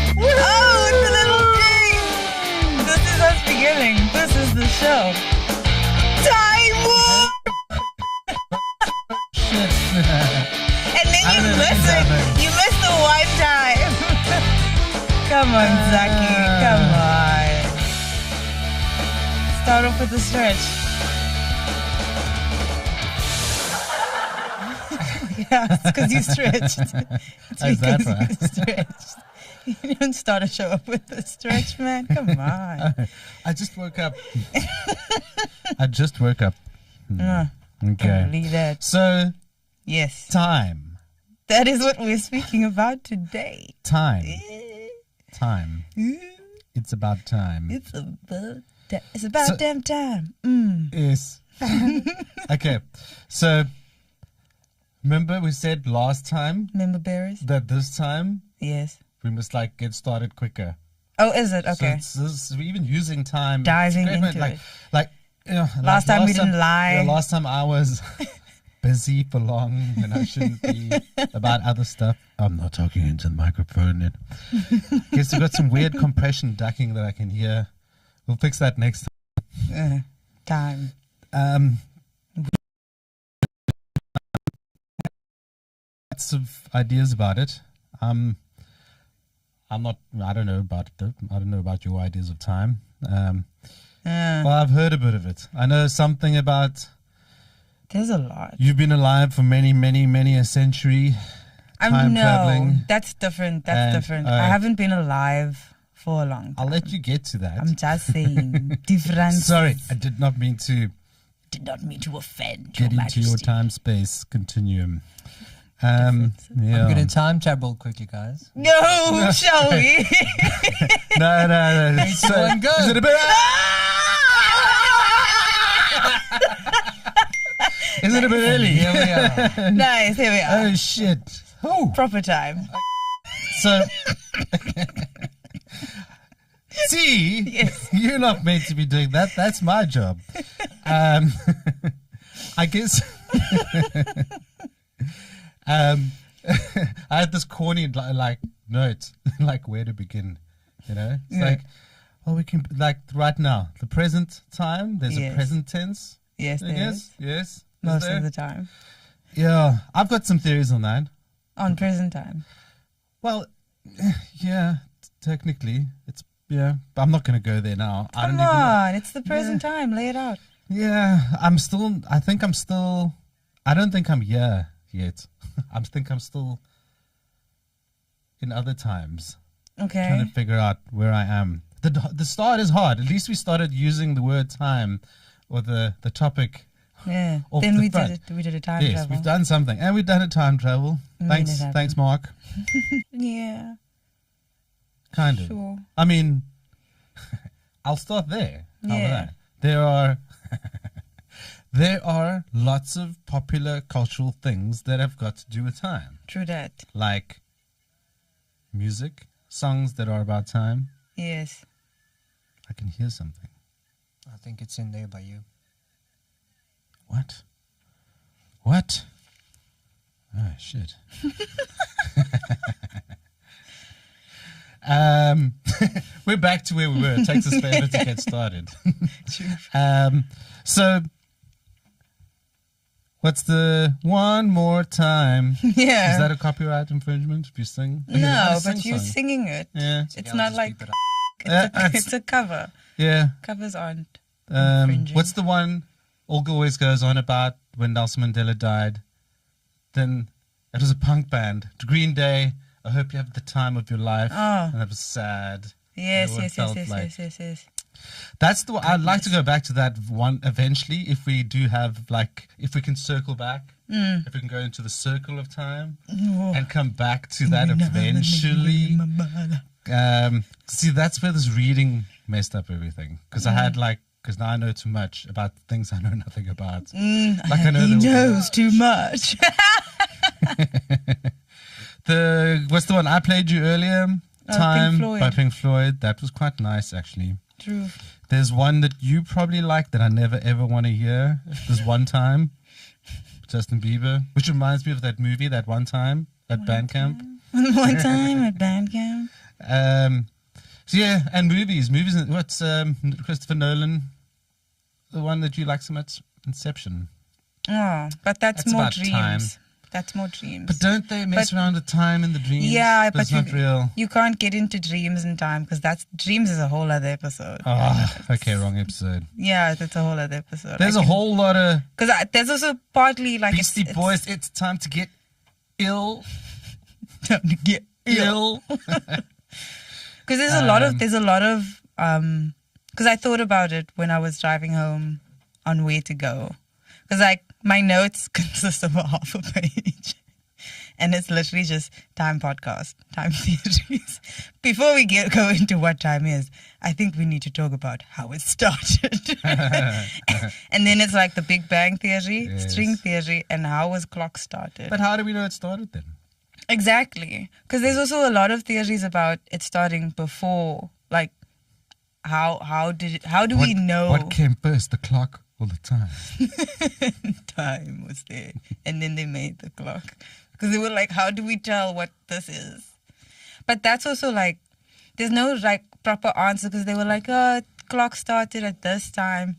It's a little thing. This is us beginning. This is the show. Time warp. Shit. And then you miss it. You miss the one time. Come on, Zaki. Come on. Start off with the stretch. Yeah, it's because you stretched. It's Is that because right? you stretched. You don't start a show up with a stretch, man. Come on. I just woke up. Okay. Don't believe that. So, Yes. time. That is what we're speaking about today. Time. Time. It's about time. It's about damn time. Yes. Okay. So, remember we said last time Member bearers? that this time Yes. we must like get started quicker. Oh, is it? Okay. So we're even using time. Diving It's great, into like, it. Like, you know, Last time we didn't lie. Yeah, last time I was busy for long and I shouldn't be about other stuff. I'm not talking into the microphone. And guess we've got some weird compression ducking that I can hear. We'll fix that next Time. time. Lots of ideas about it. I don't know about your ideas of time. Well, I've heard a bit of it. I know something about There's a lot. you've been alive for many, many, many a century. Time traveling. That's different. And, I haven't been alive for a long time. I'll let you get to that. I'm just saying. Different. Sorry, I did not mean to Did not mean to offend get your into your majesty. time-space continuum. I'm Yeah. going to time travel quickly, guys. No, shall we? No. Two, one, go. Is it a bit? Is it a bit early? Here we are. Nice, here we are. Oh shit! Oh, Proper time. so see, Yes. you're not meant to be doing that. That's my job. I guess. I had this corny like note, like where to begin. You know, it's Yeah. like, oh, we can like right now, the present time. There's Yes. a present tense. Yes, I there guess. is. Yes. Is Most there? of the time. Yeah, I've got some theories on that. On present time. Well, yeah, technically, it's but I'm not going to go there now. I Come don't even. on, it's the present time. Lay it out. Yeah, I don't think I'm here yet. I think I'm still in other times, Okay. trying to figure out where I am. The start is hard. At least we started using the word time or the topic. Yeah. Off Then the we front. did it. We did a time Yes, travel. we've done something, and we've done a time travel. Made it happen. Thanks, Mark. Yeah. Kind of. Sure. I mean, I'll start there. How Yeah. about that? There are lots of popular cultural things that have got to do with time, True that. like music, songs that are about time. Yes. I can hear something. I think it's in there by you. What? Oh shit. We're back to where we were. It takes us forever to get started. So, what's the one more time? Yeah. Is that a copyright infringement if you sing? Okay, No, I sing but you're song. singing it. Yeah. It's I'll not just like beep it up. it's a cover. Yeah. Covers aren't infringing. What's the one Olga always goes on about when Nelson Mandela died? Then it was a punk band, Green Day. I hope you have the time of your life. Oh. And that was sad. Yes, Everyone yes, felt yes, like- yes. That's the one. I'd like to go back to that one eventually if we do have if we can circle back. If we can go into the circle of time and come back to that eventually. See, that's where this reading messed up everything. Because I had because now I know too much about things I know nothing about. Like I know He knows too much. what's the one I played you earlier? Pink Time Floyd. by Pink Floyd. That was quite nice actually. True. There's one that you probably like that I never ever want to hear. There's one time. Justin Bieber, which reminds me of that movie, that one time at band camp. One time at band camp. So yeah, and movies. What's Christopher Nolan, the one that you like so much, Inception. Oh, but that's more about dreams. time. That's more dreams. But don't they mess around with time in the dreams? Yeah, but it's not real. You can't get into dreams and time because dreams is a whole other episode. Oh, okay, wrong episode. Yeah, that's a whole other episode. There's a whole lot of because there's also partly like Beastie Boys. It's time to get ill. Time to get ill. Because there's a lot of because I thought about it when I was driving home on where to go. Because like my notes consist of a half a page. And it's literally just time podcast, time theories. Before we go into what time is, I think we need to talk about how it started. And then it's like the Big Bang theory, string theory, and how was clock started. But how do we know it started then? Exactly. Because there's also a lot of theories about it starting before. Like, how do we know? What came first, the clock or the time? Time was there. And then they made the clock. Because they were like, how do we tell what this is? But that's also like, there's no like proper answer because they were like, oh, clock started at this time.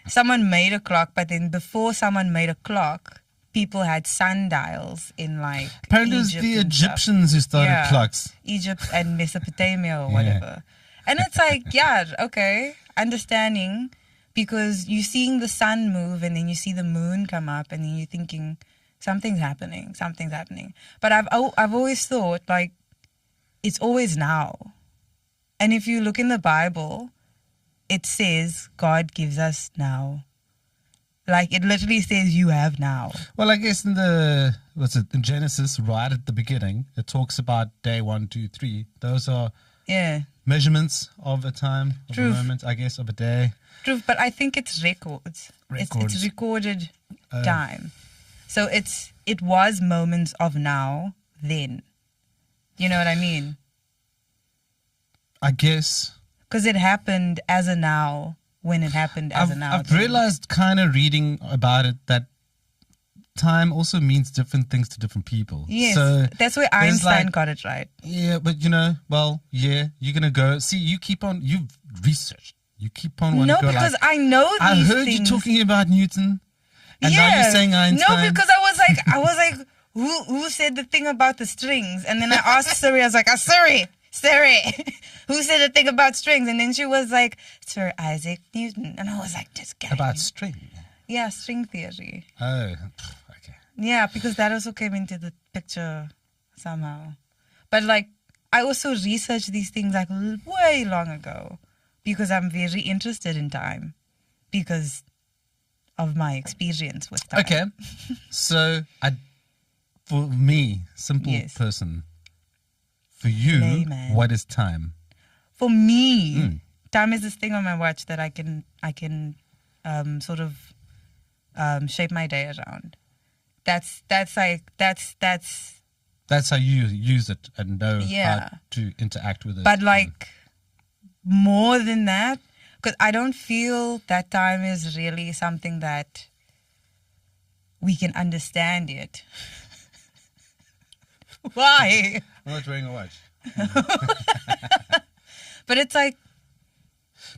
Someone made a clock, but then before someone made a clock, people had sundials in like apparently it was the Egyptians who started clocks. Egypt and Mesopotamia or whatever. And it's like, yeah, okay, understanding, because you're seeing the sun move and then you see the moon come up and then you're thinking something's happening. But I've always thought like it's always now. And if you look in the Bible, it says God gives us now. Like, it literally says you have now. Well, I guess in in Genesis, right at the beginning, it talks about day 1, 2, 3. Those are measurements of a time, of a moment, I guess, of a day. True, but I think it's records. It's recorded time. So it was moments of now, then. You know what I mean? I guess. Because it happened as a now. When it happened as a now. I've realized kind of reading about it that time also means different things to different people. Yes, so that's where Einstein got it right. Yeah, but you're going to go. See, you've researched. You keep on wanting to go. No, because I know these I heard things. you talking about Newton, and now you're saying Einstein. No, because I was like, who said the thing about the strings? And then I asked Siri, I was like, Siri, who said the thing about strings? And then she was like, Sir Isaac Newton. And I was like, just get about string? Yeah, string theory. Oh, okay. Yeah, because that also came into the picture somehow. But like, I also researched these things like way long ago because I'm very interested in time because of my experience with time. Okay. So, for me, simple person, for you, Layman. What is time? For me, time is this thing on my watch that I can sort of shape my day around. That's how you use it and know how to interact with it. But like more than that, because I don't feel that time is really something that we can understand yet. Why? I'm not wearing a watch. But it's like.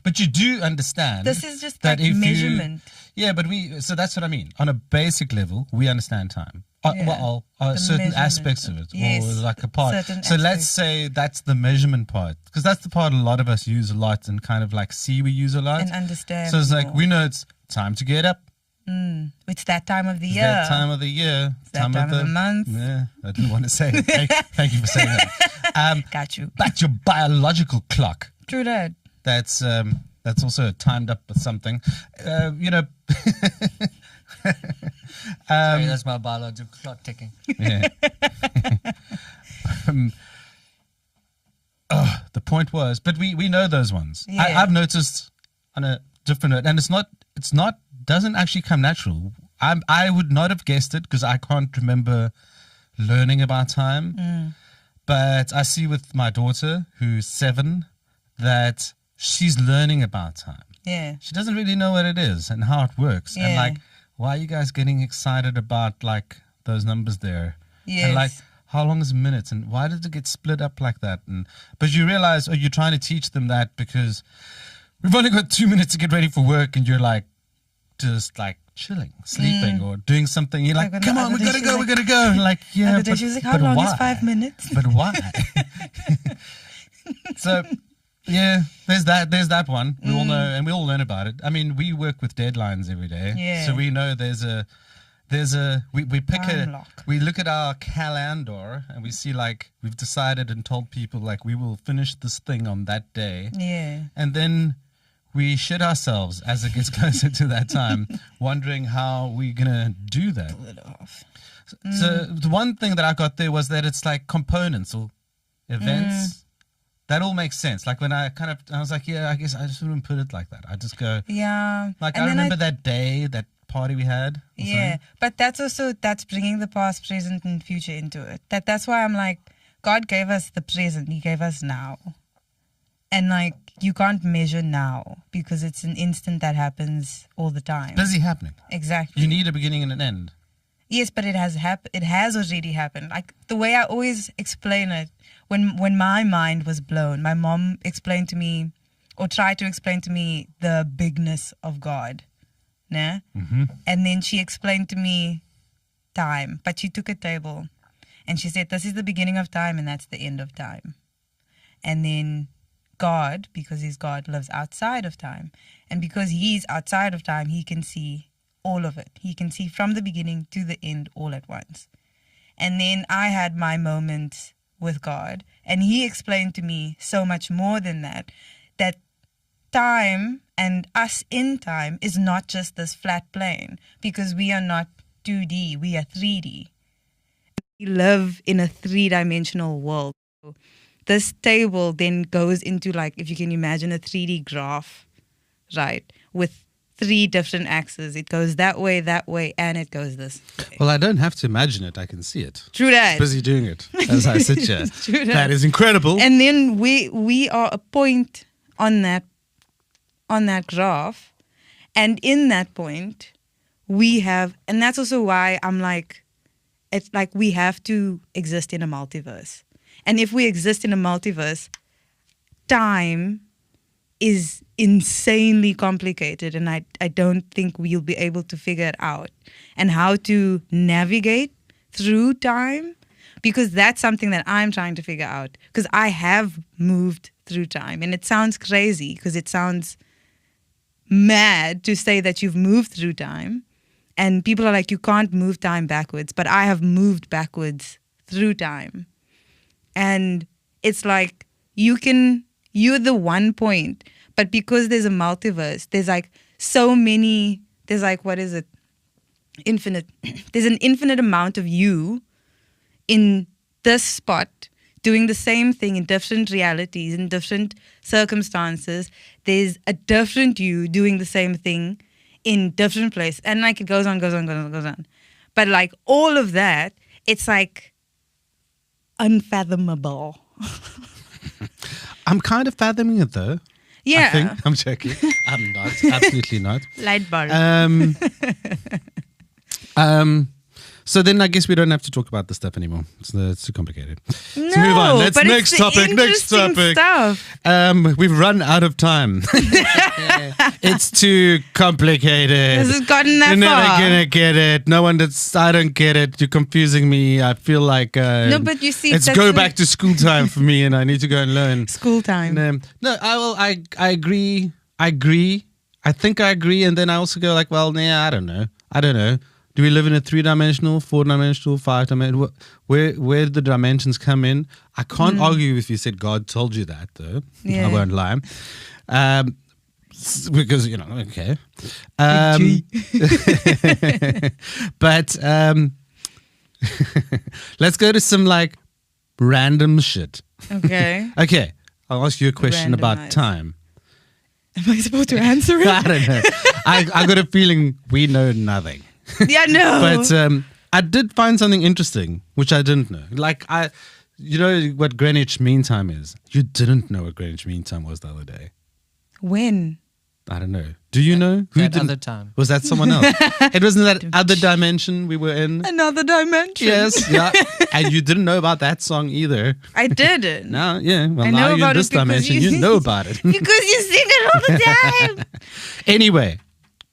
But you do understand. This is just that like measurement. But so that's what I mean. On a basic level, we understand time. Certain aspects of it. Or like a part. So let's say that's the measurement part. Because that's the part a lot of us use a lot and kind of like we use a lot. And understand. So it's like, we know it's time to get up. It's that time of the year. That time of the year. It's that time of the month. Yeah, I didn't want to say it. Thank you for saying that. Got you. That's your biological clock. True that. That's also timed up with something. Sorry, that's my biological clock ticking. Yeah. The point was, but we know those ones. Yeah. I've noticed on a different note, and it's not doesn't actually come natural. I would not have guessed it because I can't remember learning about time. But I see with my daughter, who's 7, that she's learning about time. Yeah. She doesn't really know what it is and how it works. Yeah. And like why are you guys getting excited about like those numbers there? Yes. And like, how long is a minute? And why did it get split up like that? And but you realize, you're trying to teach them that because we've only got 2 minutes to get ready for work, and you're like, just like chilling, sleeping, or doing something. You're like, come on, we gotta go. Like, yeah, but she was like, how long is 5 minutes? But why? So, yeah, there's that one. We all know, and we all learn about it. I mean, we work with deadlines every day, so we know we look at our calendar and we see like we've decided and told people like we will finish this thing on that day, and then we shit ourselves as it gets closer to that time, wondering how we're gonna do that. Pull it off. So the one thing that I got there was that it's like components or events. That all makes sense. Like when I was like, I guess I just wouldn't put it like that. I just go, like, I remember that day, that party we had. But that's bringing the past, present, and future into it. That's why I'm like, God gave us the present. He gave us now. And like, you can't measure now because it's an instant that happens all the time. Busy happening. Exactly. You need a beginning and an end. Yes, but it has already happened. Like the way I always explain it, when my mind was blown, my mom explained to me, or tried to explain to me, the bigness of God. Nah? Mm-hmm. And then she explained to me time. But she took a table and she said, this is the beginning of time and that's the end of time. And then God, because he's God, lives outside of time. And because he's outside of time, he can see all of it. He can see from the beginning to the end all at once. And then I had my moment with God, and he explained to me so much more than that, that time and us in time is not just this flat plane, because we are not 2D, we are 3D. We live in a 3-dimensional world. This table then goes into, like, if you can imagine a 3D graph, right, with 3 different axes. It goes that way, and it goes this way. Well, I don't have to imagine it. I can see it. True that. Busy doing it as I sit here. True that is incredible. And then we are a point on that graph, and in that point we have, and that's also why I'm like, it's like we have to exist in a multiverse. And if we exist in a multiverse, time is insanely complicated, and I don't think we'll be able to figure it out and how to navigate through time, because that's something that I'm trying to figure out, because I have moved through time. And it sounds crazy because it sounds mad to say that you've moved through time, and people are like, you can't move time backwards, but I have moved backwards through time. And it's like you're the one point, but because there's a multiverse, there's like so many, there's like, what is it? Infinite. There's an infinite amount of you in this spot doing the same thing in different realities, in different circumstances. There's a different you doing the same thing in different places. And like it goes on. But like all of that, it's like unfathomable. I'm kind of fathoming it though. Yeah. I think. I'm joking. I'm not. Absolutely not. Light bulb. So then I guess we don't have to talk about this stuff anymore. It's too complicated. No, Let's move on. but Next it's topic. Next topic. Stuff. We've run out of time. It's too complicated. This has gotten that You're never far. gonna get it. No one that's. I don't get it. You're confusing me. I feel like. No, but you see, it's that's go the- back to school time for me, and I need to go and learn. School time. No, I agree. I think I agree, and then I also go like, well, nah, I don't know. Do we live in a 3-dimensional, 4-dimensional, 5-dimensional? Where did the dimensions come in? I can't argue if you said God told you that, though. Yeah. I won't lie. Because, okay. But let's go to some, like, random shit. Okay. Okay, I'll ask you a question about Randomized. time. Am I supposed to answer it? I don't know. I got a feeling we know nothing. Yeah, no. But I did find something interesting, which I didn't know. Like, you know what Greenwich Mean Time is? You didn't know what Greenwich Mean Time was the other day. When? I don't know. Do you know who That did other time. Was that someone else? It wasn't that other dimension we were in. Another dimension. Yes, yeah. And you didn't know about that song either. I didn't. No, yeah. Well, I now know you're in about this it because dimension. you- You know about it. Because you sing it all the time. Anyway,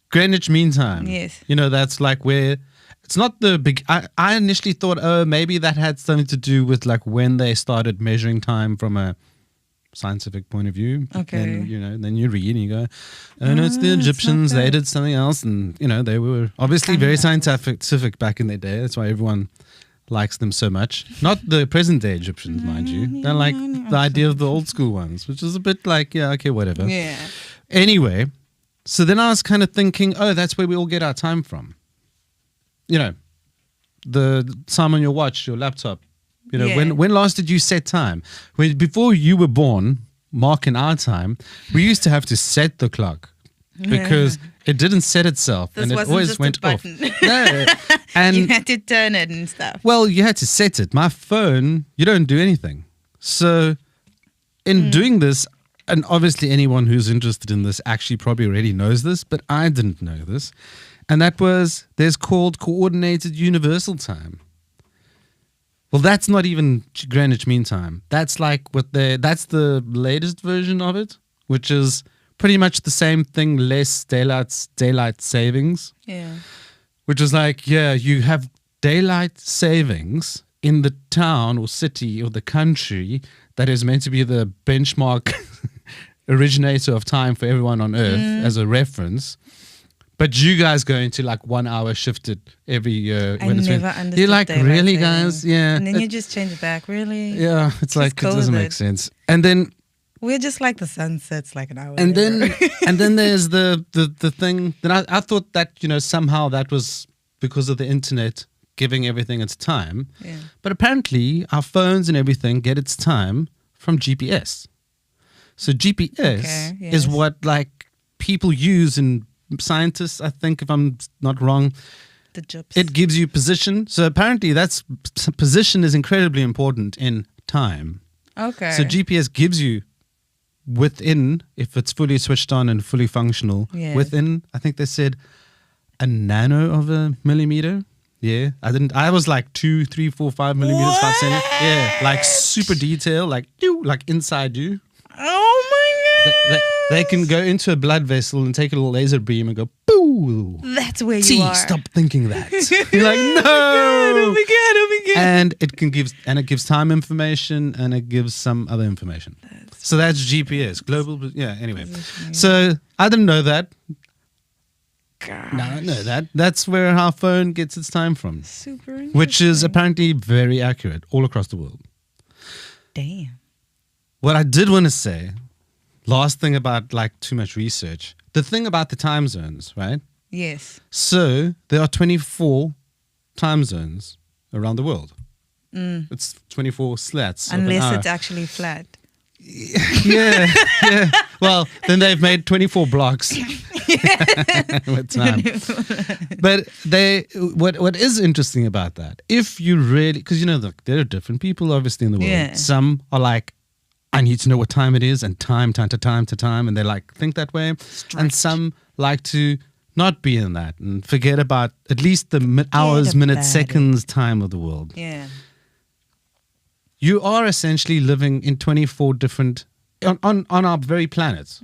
Greenwich Mean Time. Yes. You know, that's like where it's not the big. I initially thought, oh, maybe that had something to do with like when they started measuring time from a scientific point of view. Okay. Then you read and you go, oh no, it's the Egyptians. They did something else, and they were obviously very scientific back in their day. That's why everyone likes them so much. Not the present day Egyptians, mind you. They're like the idea of the old school ones, which is a bit like, yeah, okay, whatever. Yeah. Anyway, so then I was kind of thinking, oh, that's where we all get our time from. The time on your watch, your laptop. Yeah. When last did you set time? Before you were born, Mark and our time, we used to have to set the clock because it didn't set itself This and it wasn't always just a went off. button. No. And You had to turn it and stuff. well, you had to set it. My phone, you don't do anything. So in doing this, and obviously anyone who's interested in this actually probably already knows this, but I didn't know this. And that was, there's called coordinated universal time. Well, that's not even Greenwich Mean Time. That's like that's the latest version of it, which is pretty much the same thing, less daylight savings. Yeah. Which is like, yeah, you have daylight savings in the town or city or the country that is meant to be the benchmark originator of time for everyone on Earth as a reference. But you guys go into like 1 hour shifted every year. I never understood You're like, daylight really, saving. guys? Yeah. And then you just change it back. Really? Yeah, it's like, it doesn't make COVID. sense. And then We're just like the sun sets like an hour and later. then there's the thing that I thought that somehow that was because of the internet giving everything its time, Yeah. but apparently our phones and everything get its time from GPS. So GPS Okay, is yes. what like people use, and scientists, I think, if I'm not wrong, The gyps. it gives you position. So apparently position is incredibly important in time. Okay. So GPS gives you within, if it's fully switched on and fully functional, Yes. within, I think they said a nano of a millimeter. Yeah. I was like 2, 3, 4, 5 millimeters, 5 centimeters. Yeah. Like super detail, like inside you. Oh my god. They can go into a blood vessel and take a little laser beam and go, boo. That's where T, you are. stop thinking that. You're like, no. Oh my god. And it gives time information and it gives some other information. So that's GPS, global. Yeah. Anyway, so I didn't know that. God. Now I know that. That's where our phone gets its time from, Super which is interesting. apparently very accurate all across the world. Damn. What I did want to say, last thing about like too much research, the thing about the time zones, right? Yes. So there are 24 time zones around the world. It's 24 slats. of an Unless hour. it's actually flat. Yeah. Well, then they've made 24 blocks with time. But what is interesting about that, if you really, because there are different people obviously in the world. Yeah. Some are like, I need to know what time it is, and time to time, and they like think that way. And some like to not be in that and forget about at least the hours, minutes, about it. seconds time of the world. Yeah. You are essentially living in 24 different on our very planet.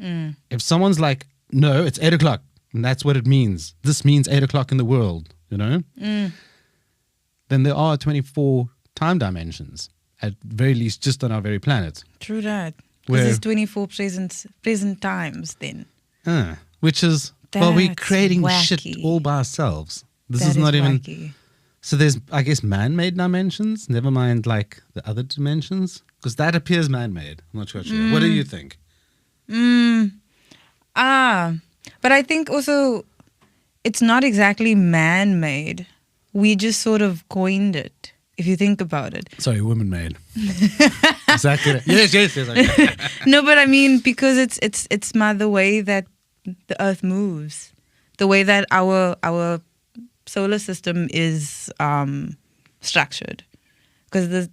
If someone's like, no, it's 8 o'clock, and that's what it means. This means 8 o'clock in the world, then there are 24 time dimensions, at very least just on our very planet. True that. Where- Because it's 24 present times then. Which is, we're That's creating shit wacky. all by ourselves. This That is not even. wacky. So there's, I guess, man-made dimensions. Never mind, like the other dimensions, because that appears man-made. I'm not sure. What do you think? But I think also it's not exactly man-made. We just sort of coined it, if you think about it. Sorry, woman-made. Exactly. Yes. Okay. No, but I mean, because it's the way that the Earth moves, the way that our solar system is structured. Because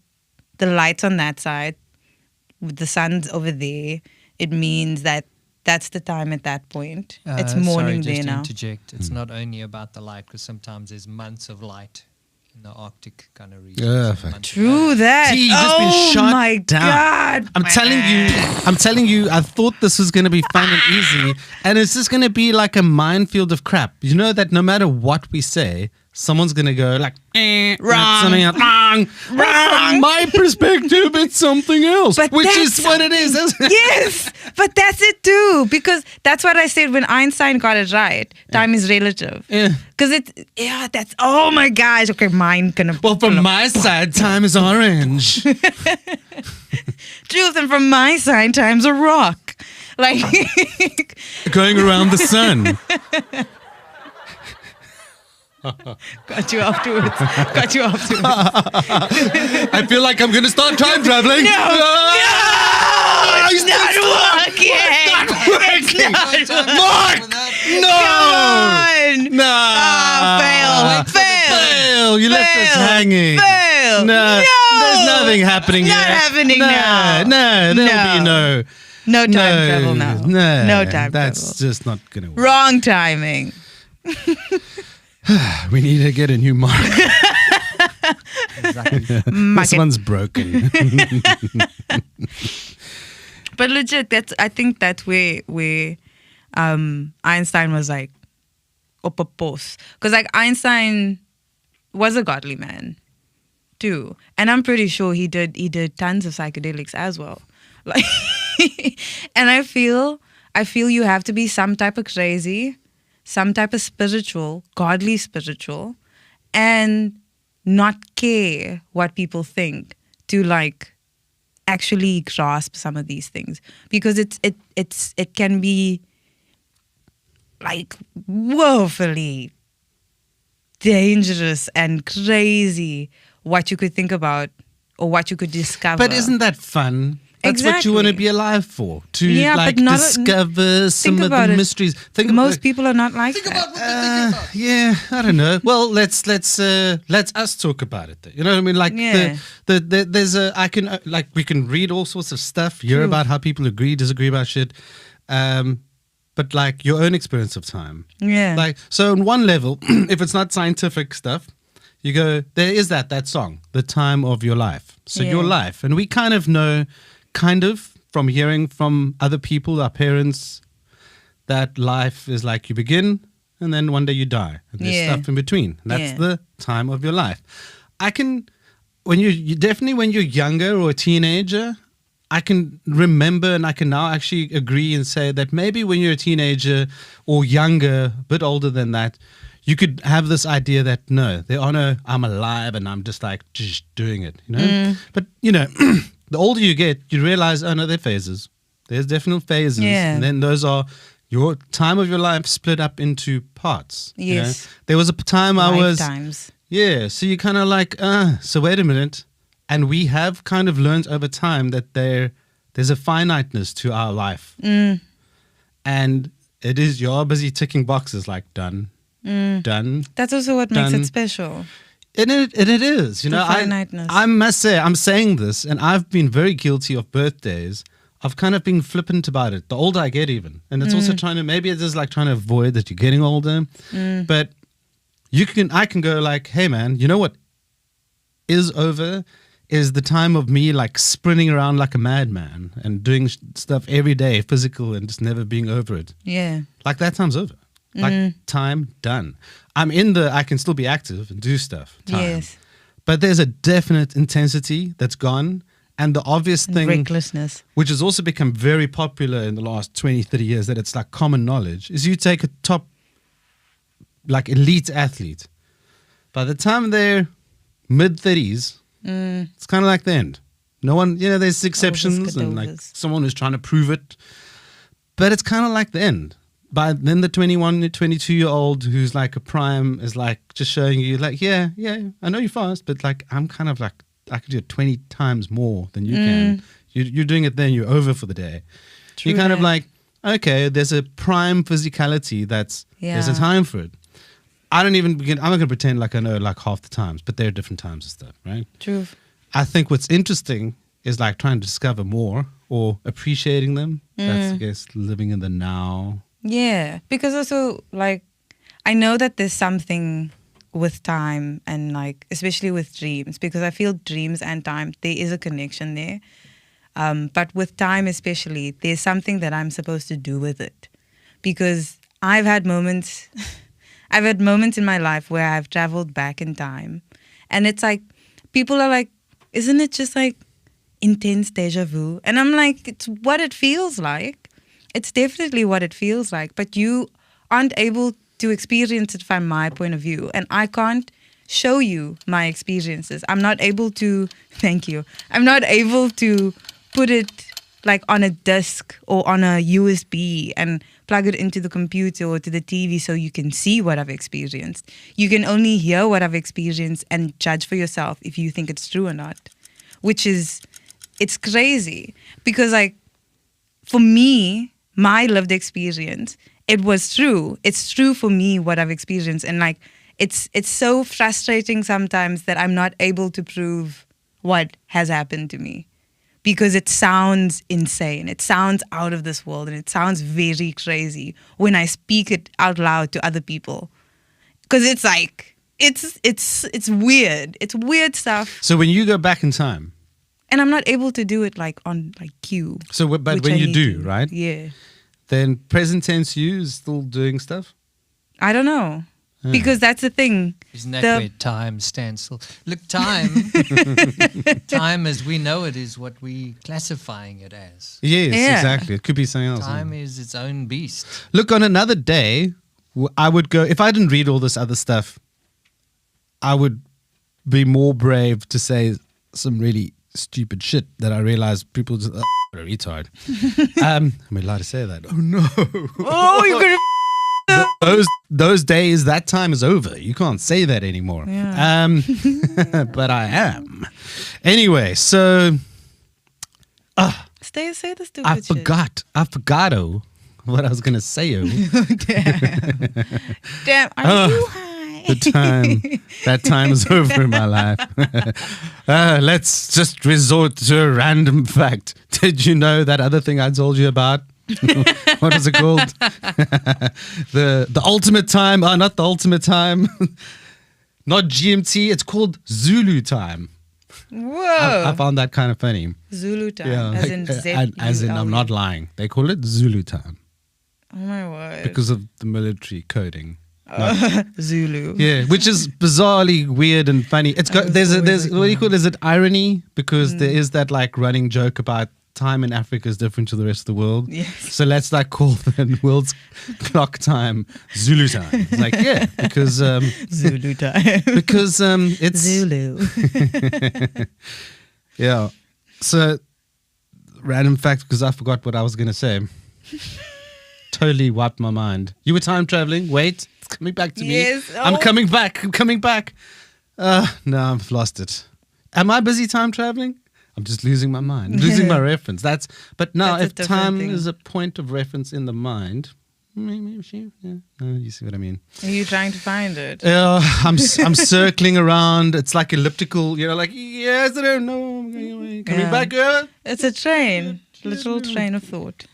the lights on that side, with the sun's over there, it means that that's the time at that point. It's morning sorry, there just to now. interject. It's not only about the light, because sometimes there's months of light in the Arctic kind of region. True that. See, you've just been shot my down. God. I'm telling you, I thought this was going to be fun and easy, and it's just going to be like a minefield of crap. You know that no matter what we say, someone's going to go like, wrong. something else, wrong. From my perspective, it's something else, which is what it is. Yes, but that's it too. Because that's what I said when Einstein got it right. Time is relative. Because that's, oh my gosh. Okay, mine gonna. Well, from my side, time is orange. Truth, and from my side, time's a rock. Like going around the sun. Got you afterwards. I feel like I'm going to start time traveling. No, it's not working. It's not Mark! No! Come on. No! Fail! You left us hanging. Fail! No! There's nothing happening Not here. happening now. No, there'll be no... No time travel now. No time travel. That's just not going to work. Wrong timing. We need to get a new mark. Exactly. This one's broken. But legit, I think that's where Einstein was like up a post. Because like Einstein was a godly man too. And I'm pretty sure he did tons of psychedelics as well. Like and I feel you have to be some type of crazy, some type of spiritual, godly spiritual, and not care what people think to like actually grasp some of these things, because it can be like woefully dangerous and crazy what you could think about or what you could discover. But isn't that fun? That's what you want to be alive for, to discover some of the mysteries. Most people are not like that. Yeah, I don't know. Well, let's us talk about it. You know what I mean? Like we can read all sorts of stuff, hear about how people agree, disagree about shit. But like your own experience of time. Yeah. Like, so on one level, if it's not scientific stuff, you go, there is that song, The Time of Your Life. So your life. And we kind of know, from hearing from other people, our parents, that life is like you begin and then one day you die. And there's stuff in between. And that's the time of your life. When you're younger or a teenager, I can remember and I can now actually agree and say that maybe when you're a teenager or younger, a bit older than that, you could have this idea that I'm alive and I'm just like doing it, you know? But, you know, the older you get, you realize, oh no, they're phases. There's definite phases. Yeah. And then those are your time of your life split up into parts. Yes. You know? There was a time Lifetimes. So you kind of like, so wait a minute. And we have kind of learned over time that there's a finiteness to our life. And it is, you're busy ticking boxes like done. That's also what makes it special. And it is, you know, I must say, I'm saying this, and I've been very guilty of birthdays. I've kind of been flippant about it, the older I get even. And it's also maybe it is like trying to avoid that you're getting older. But I can go like, hey man, you know what is over is the time of me like sprinting around like a madman and doing stuff every day, physical, and just never being over it. Yeah. Like that time's over. Like time done. I can still be active and do stuff. Yes. But there's a definite intensity that's gone. And the obvious thing, recklessness, which has also become very popular in the last 20, 30 years, that it's like common knowledge, is you take a top, like elite athlete. By the time they're mid-30s, it's kind of like the end. No one, there's exceptions and like someone who's trying to prove it. But it's kind of like the end. By then the 21, 22-year-old who's like a prime is like just showing you like, yeah, I know you're fast, but like I'm kind of like, I could do it 20 times more than you can. You're doing it then, you're over for the day. True, you're kind of like, okay, there's a prime physicality there's a time for it. I'm not going to pretend like I know like half the times, but there are different times and stuff, right? True. I think what's interesting is like trying to discover more or appreciating them. That's, I guess, living in the now. Yeah, because also, like, I know that there's something with time and, like, especially with dreams, because I feel dreams and time, there is a connection there. But with time especially, there's something that I'm supposed to do with it. Because I've had moments in my life where I've traveled back in time. And it's like, people are like, isn't it just like intense deja vu? And I'm like, it's what it feels like. It's definitely what it feels like. But you aren't able to experience it from my point of view. And I can't show you my experiences. I'm not able to, thank you. I'm not able to put it like on a disc or on a USB and plug it into the computer or to the TV so you can see what I've experienced. You can only hear what I've experienced and judge for yourself if you think it's true or not, which is, it's crazy because, like, for me, my lived experience, it was true. It's true for me what I've experienced. And, like, it's so frustrating sometimes that I'm not able to prove what has happened to me. Because it sounds insane. It sounds out of this world and it sounds very crazy when I speak it out loud to other people. Because it's like, it's weird. It's weird stuff. So when you go back in time. And I'm not able to do it like on like cue. So, but when you do, right? Yeah. Then present tense you is still doing stuff? I don't know. Because that's the thing. Isn't that where time stands still? Look, time as we know it is what we classifying it as. Yes, exactly. It could be something else. Time is its own beast. Look, on another day, I would go, if I didn't read all this other stuff, I would be more brave to say some really stupid shit that I realized people just, a retard. I'm allowed to say that. Oh, no. Oh, you're going to... Those days, that time is over. You can't say that anymore. Yeah. But I am. Anyway, so say the stupid I shit. forgot what I was gonna say. Damn, are you high? That time is over in my life. Let's just resort to a random fact. Did you know that other thing I told you about? What is it called? the ultimate time. Not the ultimate time. Not GMT. It's called Zulu time. Whoa. I found that kind of funny. Zulu time. Yeah, As in Z-U-L-U. as in I'm not lying. They call it Zulu time. Oh my word. Because of the military coding. Zulu. Yeah, which is bizarrely weird and funny. It's got there's what do you call it? Is it irony? Because there is that like running joke about time in Africa is different to the rest of the world. Yes. So let's like call the world's clock time Zulu time. It's like, yeah, because Zulu time. because it's Zulu. Yeah. So random fact, because I forgot what I was gonna say. Totally wiped my mind. You were time traveling. Wait, it's coming back to me. Yes. I'm coming back. No, I've lost it. Am I busy time traveling? I'm just losing my mind, losing my reference. But now if time thing. is a point of reference in the mind, maybe you see what I mean. Are you trying to find it? I'm circling around. It's like elliptical, like, yes, I don't know. Coming back. It's a train, literal train of thought.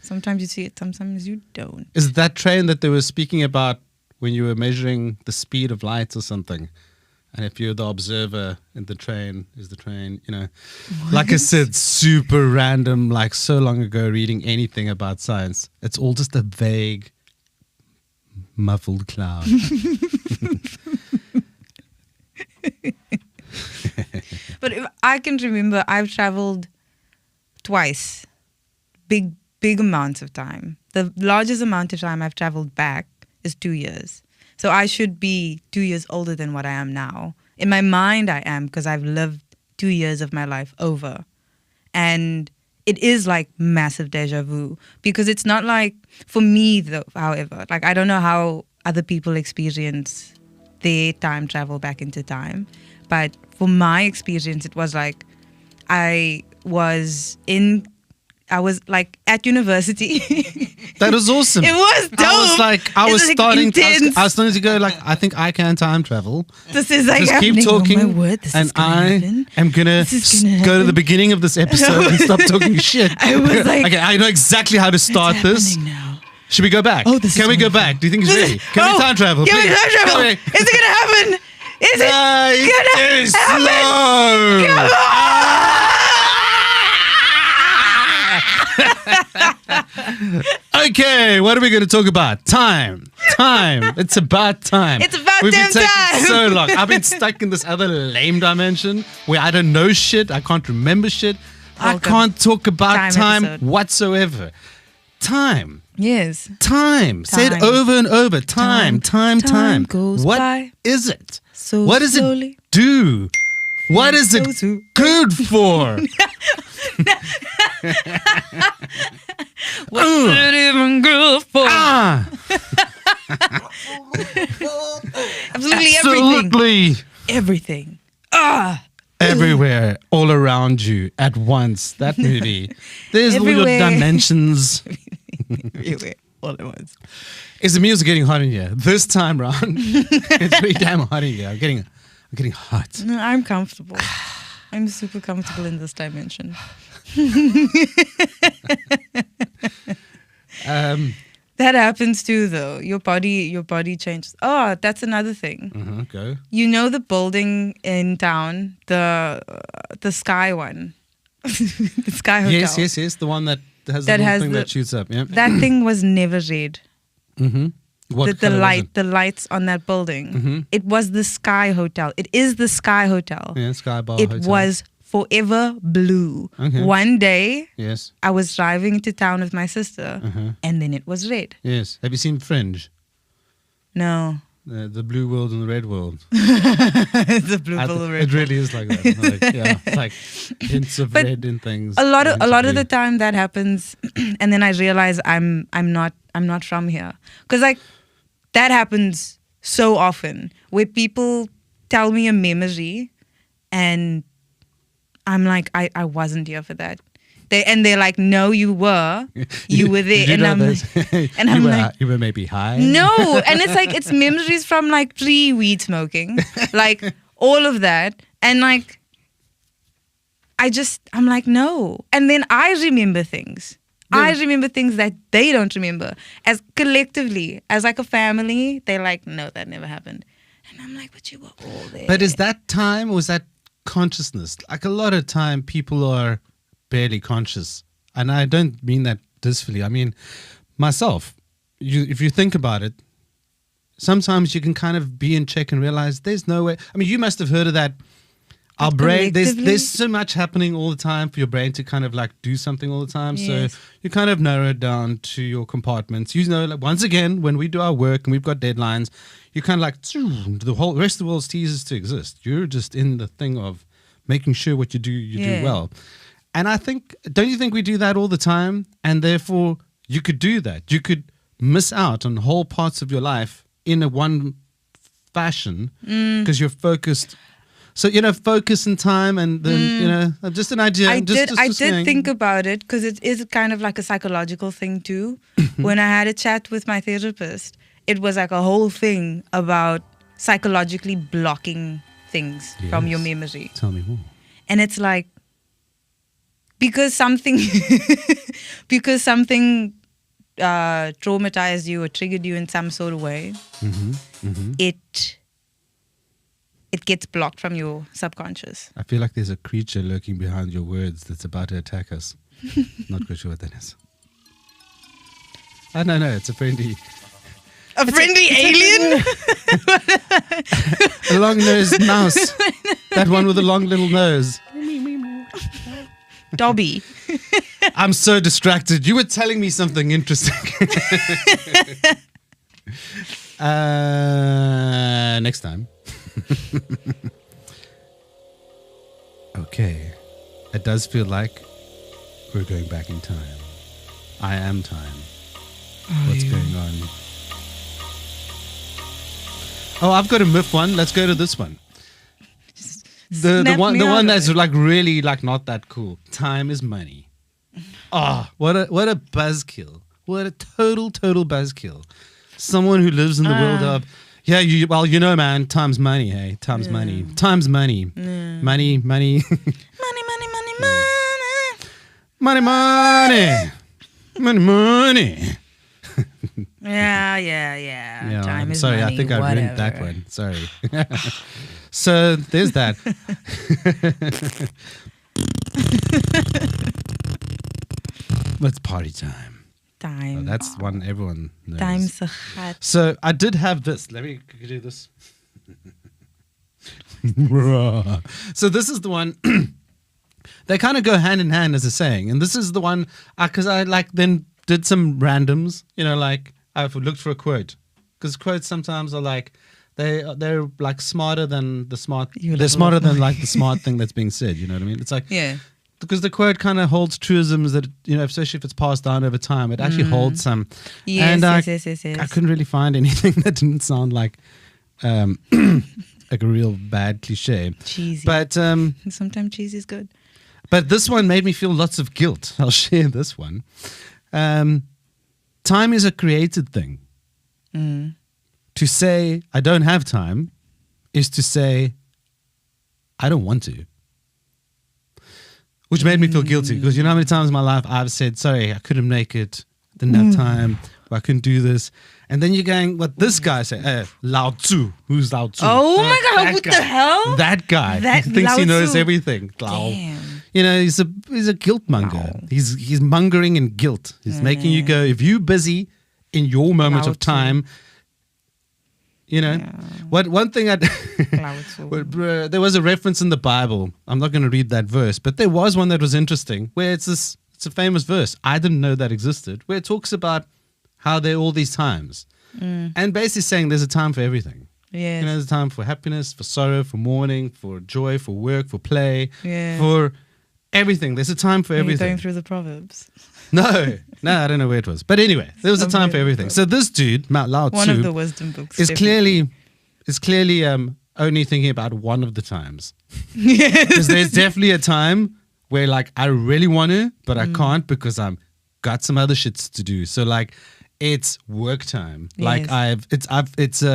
Sometimes you see it, sometimes you don't. Is it that train that they were speaking about when you were measuring the speed of light or something? And if you're the observer in the train, is the train, What? Like I said, super random, like so long ago reading anything about science. It's all just a vague, muffled cloud. But if I can remember, I've traveled twice, big amounts of time. The largest amount of time I've traveled back is 2 years. So I should be 2 years older than what I am now. In my mind, I am, because I've lived 2 years of my life over. And it is like massive deja vu, because it's not like, for me though, however, like I don't know how other people experience their time travel back into time. But for my experience, it was like I was like at university That was awesome. It was dope. I was starting intense. to go like, I think I can time travel. This is like Just happening. keep talking, Oh my word, this and is gonna I happen. am gonna This is gonna go to the happen. beginning of this episode and stop talking shit. I was like, okay, I know exactly how to start it's this. happening now. Should we go back? Oh, this Can is we go wonderful. back? Do you think it's ready? Can we time travel? Can we please? time travel? Can we- Is it gonna happen? Is it gonna It's happen? slow. Come Okay, what are we going to talk about? Time. It's about time. It's about We've damn been taking time. so long. I've been stuck in this other lame dimension where I don't know shit. I can't remember shit. I Welcome. can't talk about Time time episode. whatsoever. Time. Yes. Time. Say it Time. over and over. Time. Time goes What by is it? so What does slowly. it do? What is it So good for? What's it even good for? Ah, Absolutely everything. absolutely. Everything. Ah. Everywhere, all around you at once. That movie. There's all your Everywhere. dimensions. Everywhere. All at once. Is the music getting hot in here? This time round, it's pretty damn hot in here. I'm getting hot. No, I'm comfortable. I'm super comfortable in this dimension. That happens too, though. Your body changes. Oh, that's another thing. Go. You know the building in town, the Sky one, the Sky Hotel. Yes. The one that has That the little has thing the- that shoots up. Yeah. That thing was never red. What The colour was light, it? the lights on that building. It was the Sky Hotel. It is the Sky Hotel. Yeah, Sky Bar It Hotel. was forever blue. Okay. One day, Yes. I was driving into town with my sister, and then it was red. Yes. Have you seen Fringe? No, The blue world and the red world. it's a blue bill It really is like that. Like, yeah, it's like hints of But red in things. A lot hints of blue. the time that happens, and then I realize I'm not from here, because like that happens so often where people tell me a memory, and I'm like I wasn't here for that. They're like, no, you were there, You and know I'm those- and I'm you were, like, you were maybe high. no, and it's like it's memories from like pre-weed smoking, like all of that, and like I'm like no, and then I remember things. I remember things that they don't remember. As collectively, as like a family, they're like, no, that never happened, and I'm like, but you were all there. But is that time or is that consciousness? Like a lot of time, people are barely conscious, and I don't mean that disfully. I mean myself. If you think about it, sometimes you can kind of be in check and realize there's no way. I mean, you must have heard of that. Our brain, collectively? there's so much happening all the time for your brain to kind of like do something all the time. Yes. So you kind of narrow it down to your compartments. You know, like once again, when we do our work and we've got deadlines, you kind of like the whole rest of the world ceases to exist. You're just in the thing of making sure what you do, you Yeah. do well. And I think, don't you think we do that all the time? And therefore, you could do that. You could miss out on whole parts of your life in a one fashion because you're focused. So, you know, focus and time and then, just an idea. I just did saying. think about it, because it is kind of like a psychological thing too. When I had a chat with my therapist, it was like a whole thing about psychologically blocking things from your Yes. memory. Tell me more. And it's like, because something traumatized you or triggered you in some sort of way, it gets blocked from your subconscious. I feel like there's a creature lurking behind your words that's about to attack us. Not quite sure what that is. No, it's a friendly, A friendly alien? a long-nosed mouse. That one with the long little nose. Dobby. I'm so distracted. You were telling me something interesting. Next time. Okay. It does feel like we're going back in time. I am time. What's going on? Oh, I've got a myth one. Let's go to this one. The Snap one me out of that's it. like really like not that cool. Time is money. Oh, what a buzzkill. What a total buzzkill. Someone who lives in the world of, man, time's money, hey? Time's money. Time's money. Money. Money, money, money. Money, money. Yeah. Time is sorry, money, I think I ruined that one. Sorry. So there's that. It's party time. Time. That's one everyone knows. Time's a gat. So I did have this. Let me do this. So this is the one. They kind of go hand in hand as a saying, and this is the one because I like then did some randoms. Like I've looked for a quote because quotes sometimes are like they're like smarter than the smart. They're smarter than like the smart thing that's being said. You know what I mean? It's like because the quote kind of holds truisms that especially if it's passed down over time, it actually holds some. Yes, and yes. I couldn't really find anything that didn't sound like like a real bad cliche. Cheesy. But sometimes cheesy is good. But this one made me feel lots of guilt. I'll share this one. Time is a created thing. To say I don't have time is to say I don't want to. Which made me feel guilty because you know how many times in my life I've said, sorry, I couldn't make it, didn't have time, or I couldn't do this. And then you're going, what this guy say, Lao Tzu. Who's Lao Tzu? Oh my God, what the hell? That guy. That He thinks Lao he knows Tzu. everything. Damn. He's a guilt monger. Wow. He's mongering in guilt. He's making you go, if you're busy in your moment Lao of time, one thing Lao Tzu. there was a reference in the Bible. I'm not going to read that verse, but there was one that was interesting where it's a famous verse. I didn't know that existed, where it talks about how there are all these times. And basically saying there's a time for everything. Yes. There's a time for happiness, for sorrow, for mourning, for joy, for work, for play, Yeah. for everything. There's a time for Are you everything. going through the Proverbs? No, I don't know where it was. But anyway, there was a time for everything. So this dude, Lao Tzu, One of the wisdom books. is definitely. clearly only thinking about one of the times. Yes. Because there's definitely a time where like I really want to, but I can't because I'm got some other shits to do. So like it's work time. Like Yes.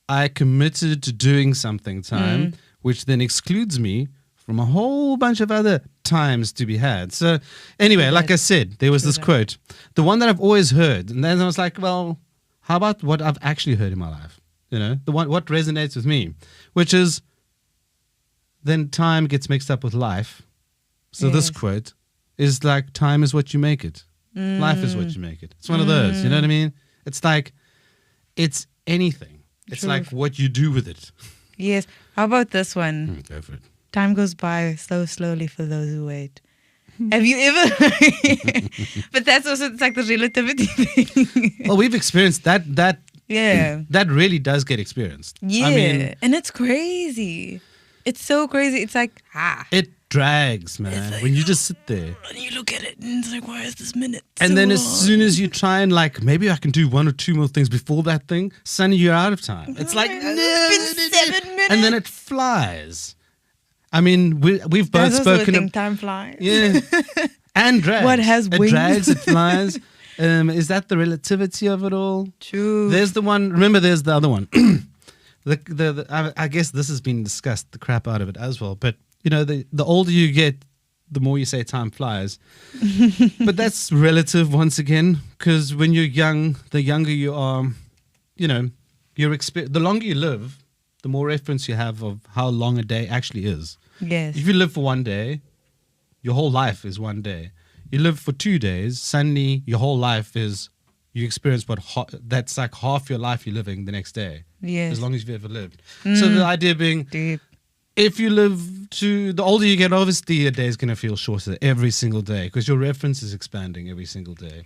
I committed to doing something time, which then excludes me from a whole bunch of other times to be had. So anyway, like I said, there was this quote, the one that I've always heard, and then I was like, well, how about what I've actually heard in my life? The one what resonates with me, which is then time gets mixed up with life. So this quote is like, time is what you make it. Life is what you make it. It's one of those, you know what I mean? It's like, it's anything. It's True. like what you do with it. Yes. How about this one? Go for it. Time goes by so slowly for those who wait. Have you ever? But that's also, it's like the relativity thing. Well, we've experienced that. Yeah. That really does get experienced. Yeah. I mean, and it's crazy. It's so crazy. It's like, it drags, man. like, when you just sit there. and you look at it and it's like, why is this minute And so then long? as soon as you try and like, maybe I can do one or two more things before that thing, suddenly you're out of time. It's like, it's been 7 minutes. and then it flies. I mean, we've both There's also a spoken. thing, time flies. Yeah, and drags. What has it wings? drags, it flies. Is that the relativity of it all? True. There's the one. Remember, there's the other one. I guess this has been discussed the crap out of it as well. But the older you get, the more you say time flies. But that's relative once again, because when you're young, the younger you are, the longer you live, the more reference you have of how long a day actually is. Yes. If you live for one day, your whole life is one day. You live for 2 days, suddenly your whole life is, you experience that's like half your life you're living the next day. Yes. As long as you've ever lived. So the idea being, Deep. if you live the older you get, obviously your day is going to feel shorter every single day because your reference is expanding every single day.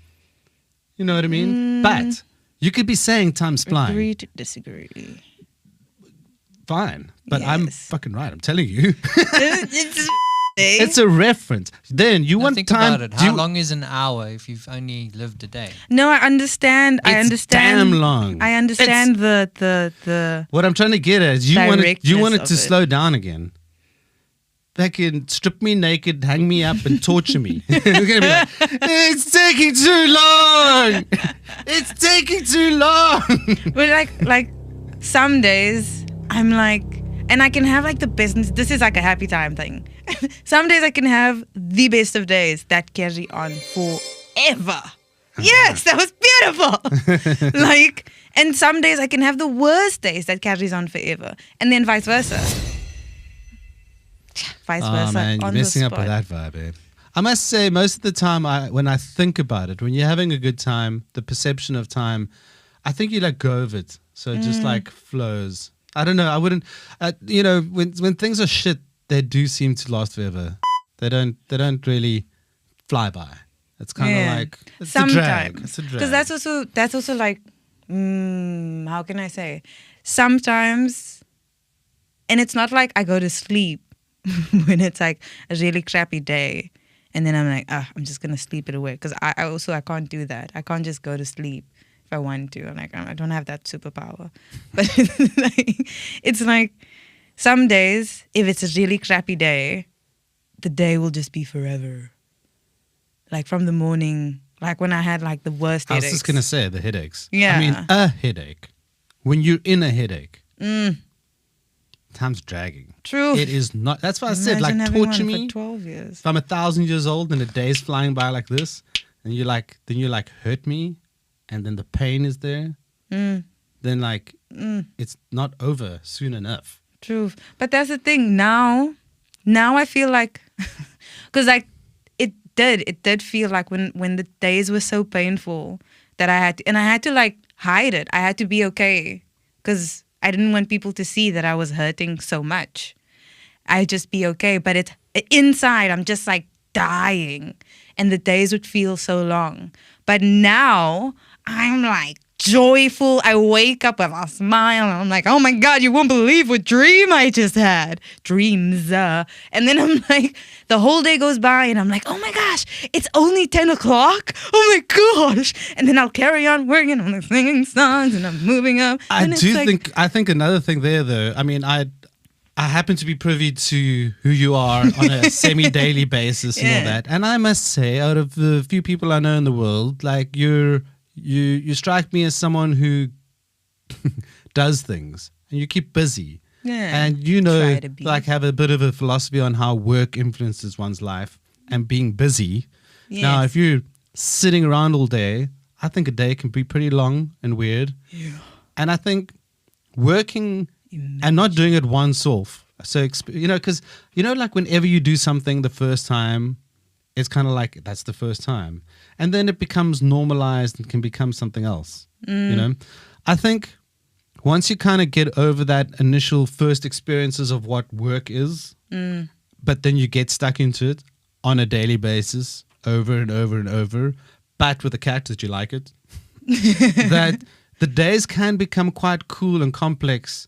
You know what I mean? But you could be saying time's flying. Agree to disagree. Fine. But I'm Yes. fucking right. I'm telling you. it's It's a reference. Then you Now want think time. about it. How long is an hour if you've only lived a day? No, I understand. I It's understand. damn long. I understand the What I'm trying to get at is you wanted Directness to of it. slow down again. fucking strip me naked, hang me up, and torture me. It's gonna be like, it's taking too long. It's taking too long. But like some days I'm like, and I can have like the best. This is like a happy time thing. Some days I can have the best of days that carry on forever. Yes, that was beautiful. Like, and some days I can have the worst days that carries on forever, and then vice versa. Vice versa. Oh man, you're on messing the up with spot. that vibe, eh? I must say, most of the time, when I think about it, when you're having a good time, the perception of time, I think you let go of it, so it just like flows. I don't know. I wouldn't. You know, when things are shit, they do seem to last forever. They don't really fly by. It's kind of like it's a drag. It's a drag. Because that's also like, how can I say? Sometimes, and it's not like I go to sleep when it's like a really crappy day, and then I'm like, I'm just gonna sleep it away. Because I can't do that. I can't just go to sleep if I want to. I'm like, I don't have that superpower. But it's like some days, if it's a really crappy day, the day will just be forever. Like from the morning, like when I had like the worst headaches. I was just going to say the headaches. Yeah. I mean, a headache. When you're in a headache, time's dragging. True. It is not. That's why I said, Imagine like, having torture one me. for 12 years. If I'm 1,000 years old and a day's flying by like this, and you're like, hurt me, and then the pain is there, then like, it's not over soon enough. True. But that's the thing. Now I feel like, because like, it did feel like when the days were so painful that I had to like hide it. I had to be okay because I didn't want people to see that I was hurting so much. I just be okay, but inside I'm just like dying, and the days would feel so long. But now I'm like joyful. I wake up with a smile and I'm like, oh my God, you won't believe what dream I just had. Dreams. And then I'm like, the whole day goes by and I'm like, oh my gosh, it's only 10 o'clock. Oh my gosh. And then I'll carry on working on the singing songs and I'm moving up. I think another thing there though, I mean, I happen to be privy to who you are on a semi-daily basis and all that. And I must say, out of the few people I know in the world, like you strike me as someone who does things and you keep busy. Yeah. And you know, like have a bit of a philosophy on how work influences one's life and being busy. Yes. Now, if you're sitting around all day, I think a day can be pretty long and weird. Yeah. And I think working and not doing it once off. So, because, like whenever you do something the first time, it's kind of like that's the first time. And then it becomes normalized and can become something else. I think once you kind of get over that initial first experiences of what work is, but then you get stuck into it on a daily basis over and over and over, but with the cat that you like it, that the days can become quite cool and complex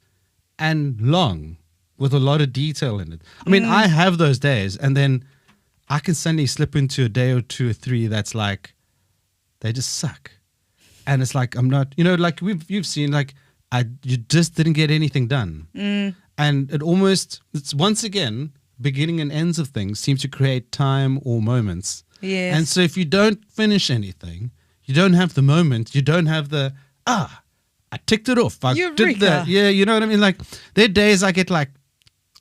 and long with a lot of detail in it. I mean, I have those days and then I can suddenly slip into a day or two or three that's like, they just suck. And it's like, I'm not, like you've seen, like, you just didn't get anything done. And it's once again, beginning and ends of things seem to create time or moments. Yes. And so if you don't finish anything, you don't have the moment, you don't have the, I ticked it off. I did that. Yeah, you know what I mean? Like, there are days I get like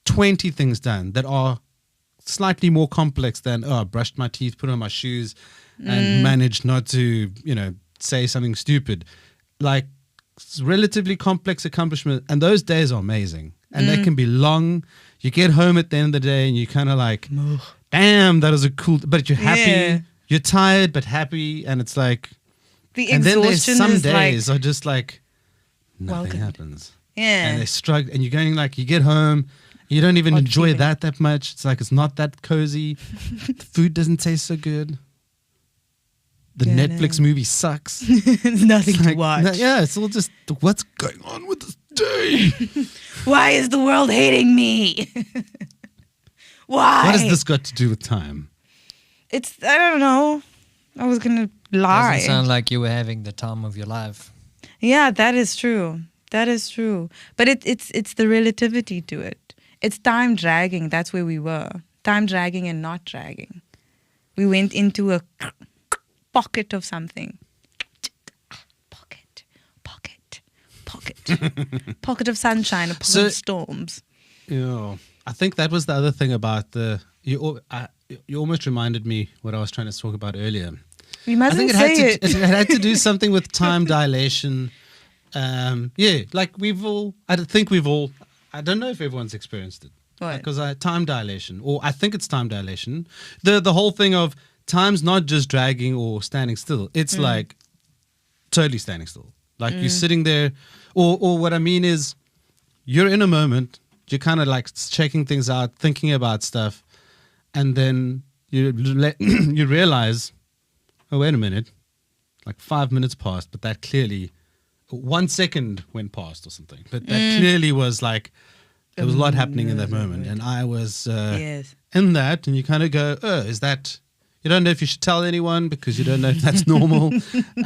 20 things done that are slightly more complex than, I brushed my teeth, put on my shoes, and managed not to, say something stupid. Like, it's relatively complex accomplishment. And those days are amazing. And they can be long. You get home at the end of the day and you kind of like, damn, that was a cool, but you're happy. Yeah. You're tired, but happy. And it's like, and then there's some days are just like, nothing happens. Yeah. And they struggle, and you're going like, you get home, you don't even enjoy that much. It's like, it's not that cozy. The food doesn't taste so good. The Netflix movie sucks. It's nothing to watch. It's all just, what's going on with this day? Why is the world hating me? Why? What has this got to do with time? I don't know. I was going to lie. Doesn't sound like you were having the time of your life. Yeah, that is true. That is true. But it's the relativity to it. It's time dragging. That's where we were. Time dragging and not dragging. We went into a pocket of something. Pocket of sunshine, a pocket of storms. Yeah, I think that was the other thing about you almost reminded me what I was trying to talk about earlier. You mustn't say it. It had to do something with time dilation. Like I don't know if everyone's experienced it. What? Because time dilation, or I think it's time dilation. The whole thing of time's not just dragging or standing still. It's like totally standing still. Like you're sitting there, or what I mean is you're in a moment, you're kind of like checking things out, thinking about stuff, and then you realize, oh, wait a minute, like 5 minutes passed, but that clearly, 1 second went past or something. But that clearly was like, there was a lot happening in that moment. And I was in that, and you kind of go, oh, is that... You don't know if you should tell anyone because you don't know if that's normal.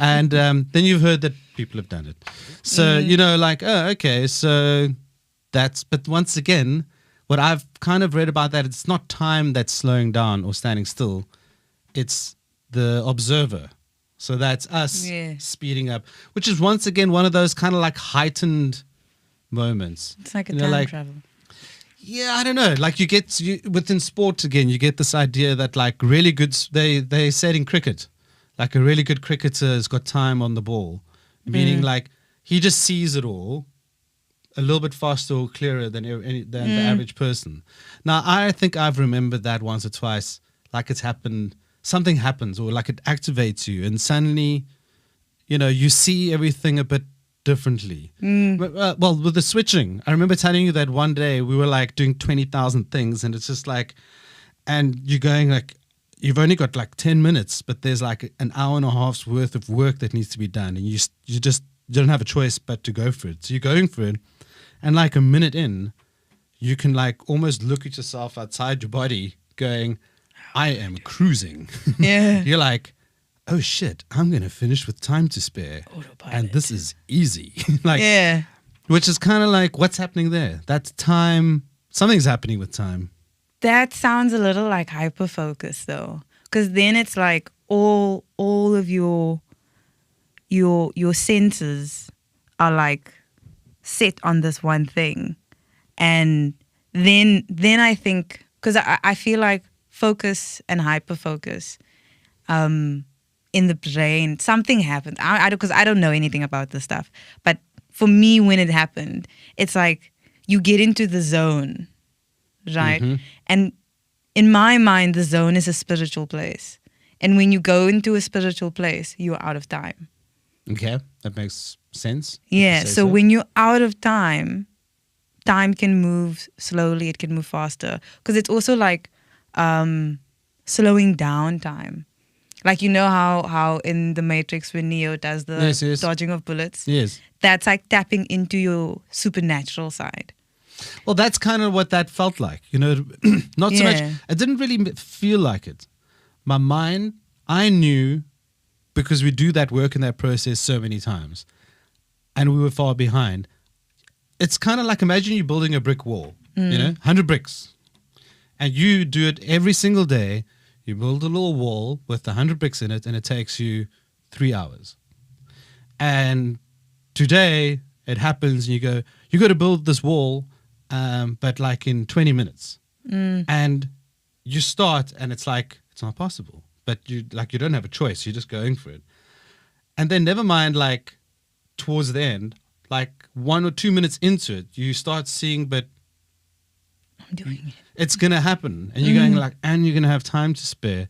And then you've heard that people have done it. So, like, oh, okay, so that's... But once again, what I've kind of read about that, it's not time that's slowing down or standing still. It's the observer. So that's us speeding up, which is once again one of those kind of like heightened moments. It's like a time travel. Yeah, I don't know. Like within sport again, you get this idea that like really good. They said in cricket, like a really good cricketer has got time on the ball, meaning like he just sees it all a little bit faster or clearer than the average person. Now I think I've remembered that once or twice. Like it's happened, something happens, or like it activates you, and suddenly, you see everything a bit differently. Well, with the switching, I remember telling you that one day we were like doing 20,000 things, and it's just like, and you're going like, you've only got like 10 minutes, but there's like an hour and a half's worth of work that needs to be done, and you don't have a choice but to go for it. So you're going for it, and like a minute in, you can like almost look at yourself outside your body going, I am cruising. Yeah. You're like, oh shit, I'm going to finish with time to spare. Autopilot. And this is easy. Like, yeah. Which is kind of like, what's happening there? That's time. Something's happening with time. That sounds a little like hyper-focus though. Because then it's like all of your senses are like set on this one thing. And then I think, because I feel like focus and hyper-focus, in the brain, something happened. Because I don't know anything about this stuff. But for me, when it happened, it's like you get into the zone, right? Mm-hmm. And in my mind, the zone is a spiritual place. And when you go into a spiritual place, you're out of time. Okay, that makes sense. Yeah, so when you're out of time, time can move slowly, it can move faster. Because it's also like slowing down time. Like, how in The Matrix when Neo does the dodging of bullets? Yes. That's like tapping into your supernatural side. Well, that's kind of what that felt like. Not so much. It didn't really feel like it. My mind, I knew, because we do that work in that process so many times, and we were far behind. It's kind of like, imagine you're building a brick wall, 100 bricks. And you do it every single day. You build a little wall with 100 bricks in it, and it takes you 3 hours. And today it happens, and you got to build this wall, but like in 20 minutes. And you start, and it's like, it's not possible. But you don't have a choice. You're just going for it. And then never mind, like towards the end, like 1 or 2 minutes into it, you start seeing, but I'm doing it. It's going to happen. And you're going like, and you're going to have time to spare.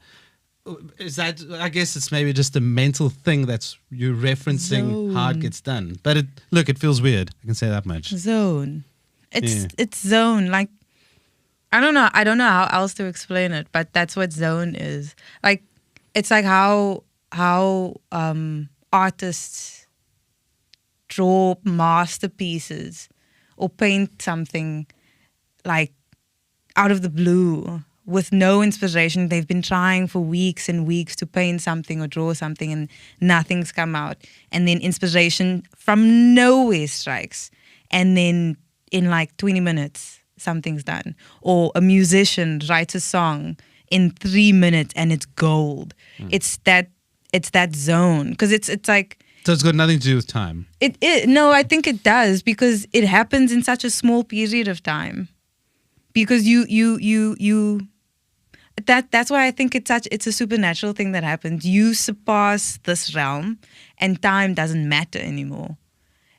Is that, I guess it's maybe just a mental thing that's you're referencing how it gets done. But it feels weird. I can say that much. Zone. It's zone. Like, I don't know how else to explain it, but that's what zone is. Like, it's like how artists draw masterpieces or paint something like out of the blue with no inspiration. They've been trying for weeks and weeks to paint something or draw something, and nothing's come out. And then inspiration from nowhere strikes. And then in like 20 minutes, something's done. Or a musician writes a song in 3 minutes and it's gold. It's that zone. Because it's like... So it's got nothing to do with time. No, I think it does, because it happens in such a small period of time. Because that's why I think it's a supernatural thing that happens. You surpass this realm and time doesn't matter anymore.